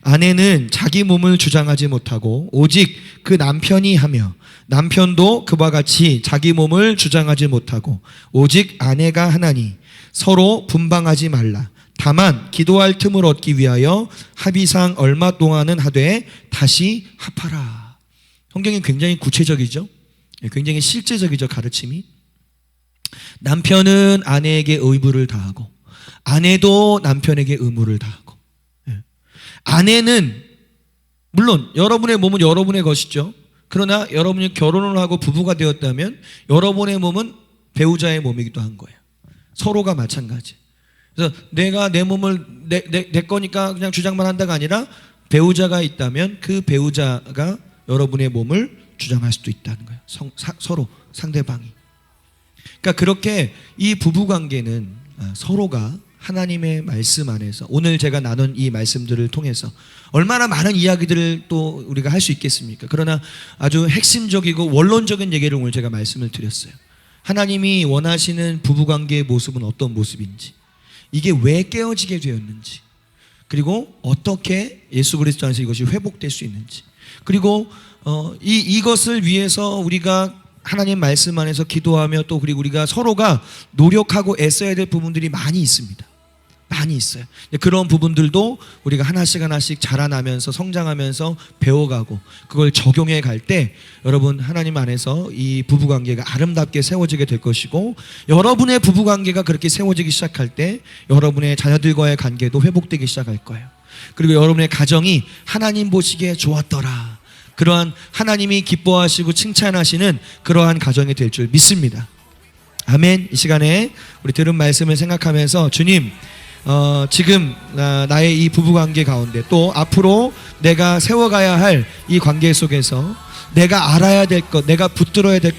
아내는 자기 몸을 주장하지 못하고 오직 그 남편이 하며 남편도 그와 같이 자기 몸을 주장하지 못하고 오직 아내가 하나니 서로 분방하지 말라. 다만 기도할 틈을 얻기 위하여 합의상 얼마 동안은 하되 다시 합하라. 성경이 굉장히 구체적이죠. 굉장히 실제적이죠. 가르침이. 남편은 아내에게 의무를 다하고 아내도 남편에게 의무를 다하고, 아내는 물론 여러분의 몸은 여러분의 것이죠. 그러나 여러분이 결혼을 하고 부부가 되었다면 여러분의 몸은 배우자의 몸이기도 한 거예요. 서로가 마찬가지. 그래서 내가 내 몸을 내 거니까 그냥 주장만 한다가 아니라 배우자가 있다면 그 배우자가 여러분의 몸을 주장할 수도 있다는 거예요. 서로 상대방이. 그러니까 그렇게 이 부부 관계는 서로가 하나님의 말씀 안에서 오늘 제가 나눈 이 말씀들을 통해서 얼마나 많은 이야기들을 또 우리가 할 수 있겠습니까? 그러나 아주 핵심적이고 원론적인 얘기를 오늘 제가 말씀을 드렸어요. 하나님이 원하시는 부부관계의 모습은 어떤 모습인지, 이게 왜 깨어지게 되었는지, 그리고 어떻게 예수 그리스도 안에서 이것이 회복될 수 있는지, 그리고 이것을 위해서 우리가 하나님 말씀 안에서 기도하며 또 그리고 우리가 서로가 노력하고 애써야 될 부분들이 많이 있습니다. 많이 있어요. 그런 부분들도 우리가 하나씩 자라나면서 성장하면서 배워가고 그걸 적용해 갈 때 여러분 하나님 안에서 이 부부관계가 아름답게 세워지게 될 것이고, 여러분의 부부관계가 그렇게 세워지기 시작할 때 여러분의 자녀들과의 관계도 회복되기 시작할 거예요. 그리고 여러분의 가정이 하나님 보시기에 좋았더라, 그러한 하나님이 기뻐하시고 칭찬하시는 그러한 가정이 될 줄 믿습니다. 아멘. 이 시간에 우리 들은 말씀을 생각하면서 주님, 지금 나의 이 부부관계 가운데 또 앞으로 내가 세워가야 할 이 관계 속에서 내가 알아야 될 것, 내가 붙들어야 될 것,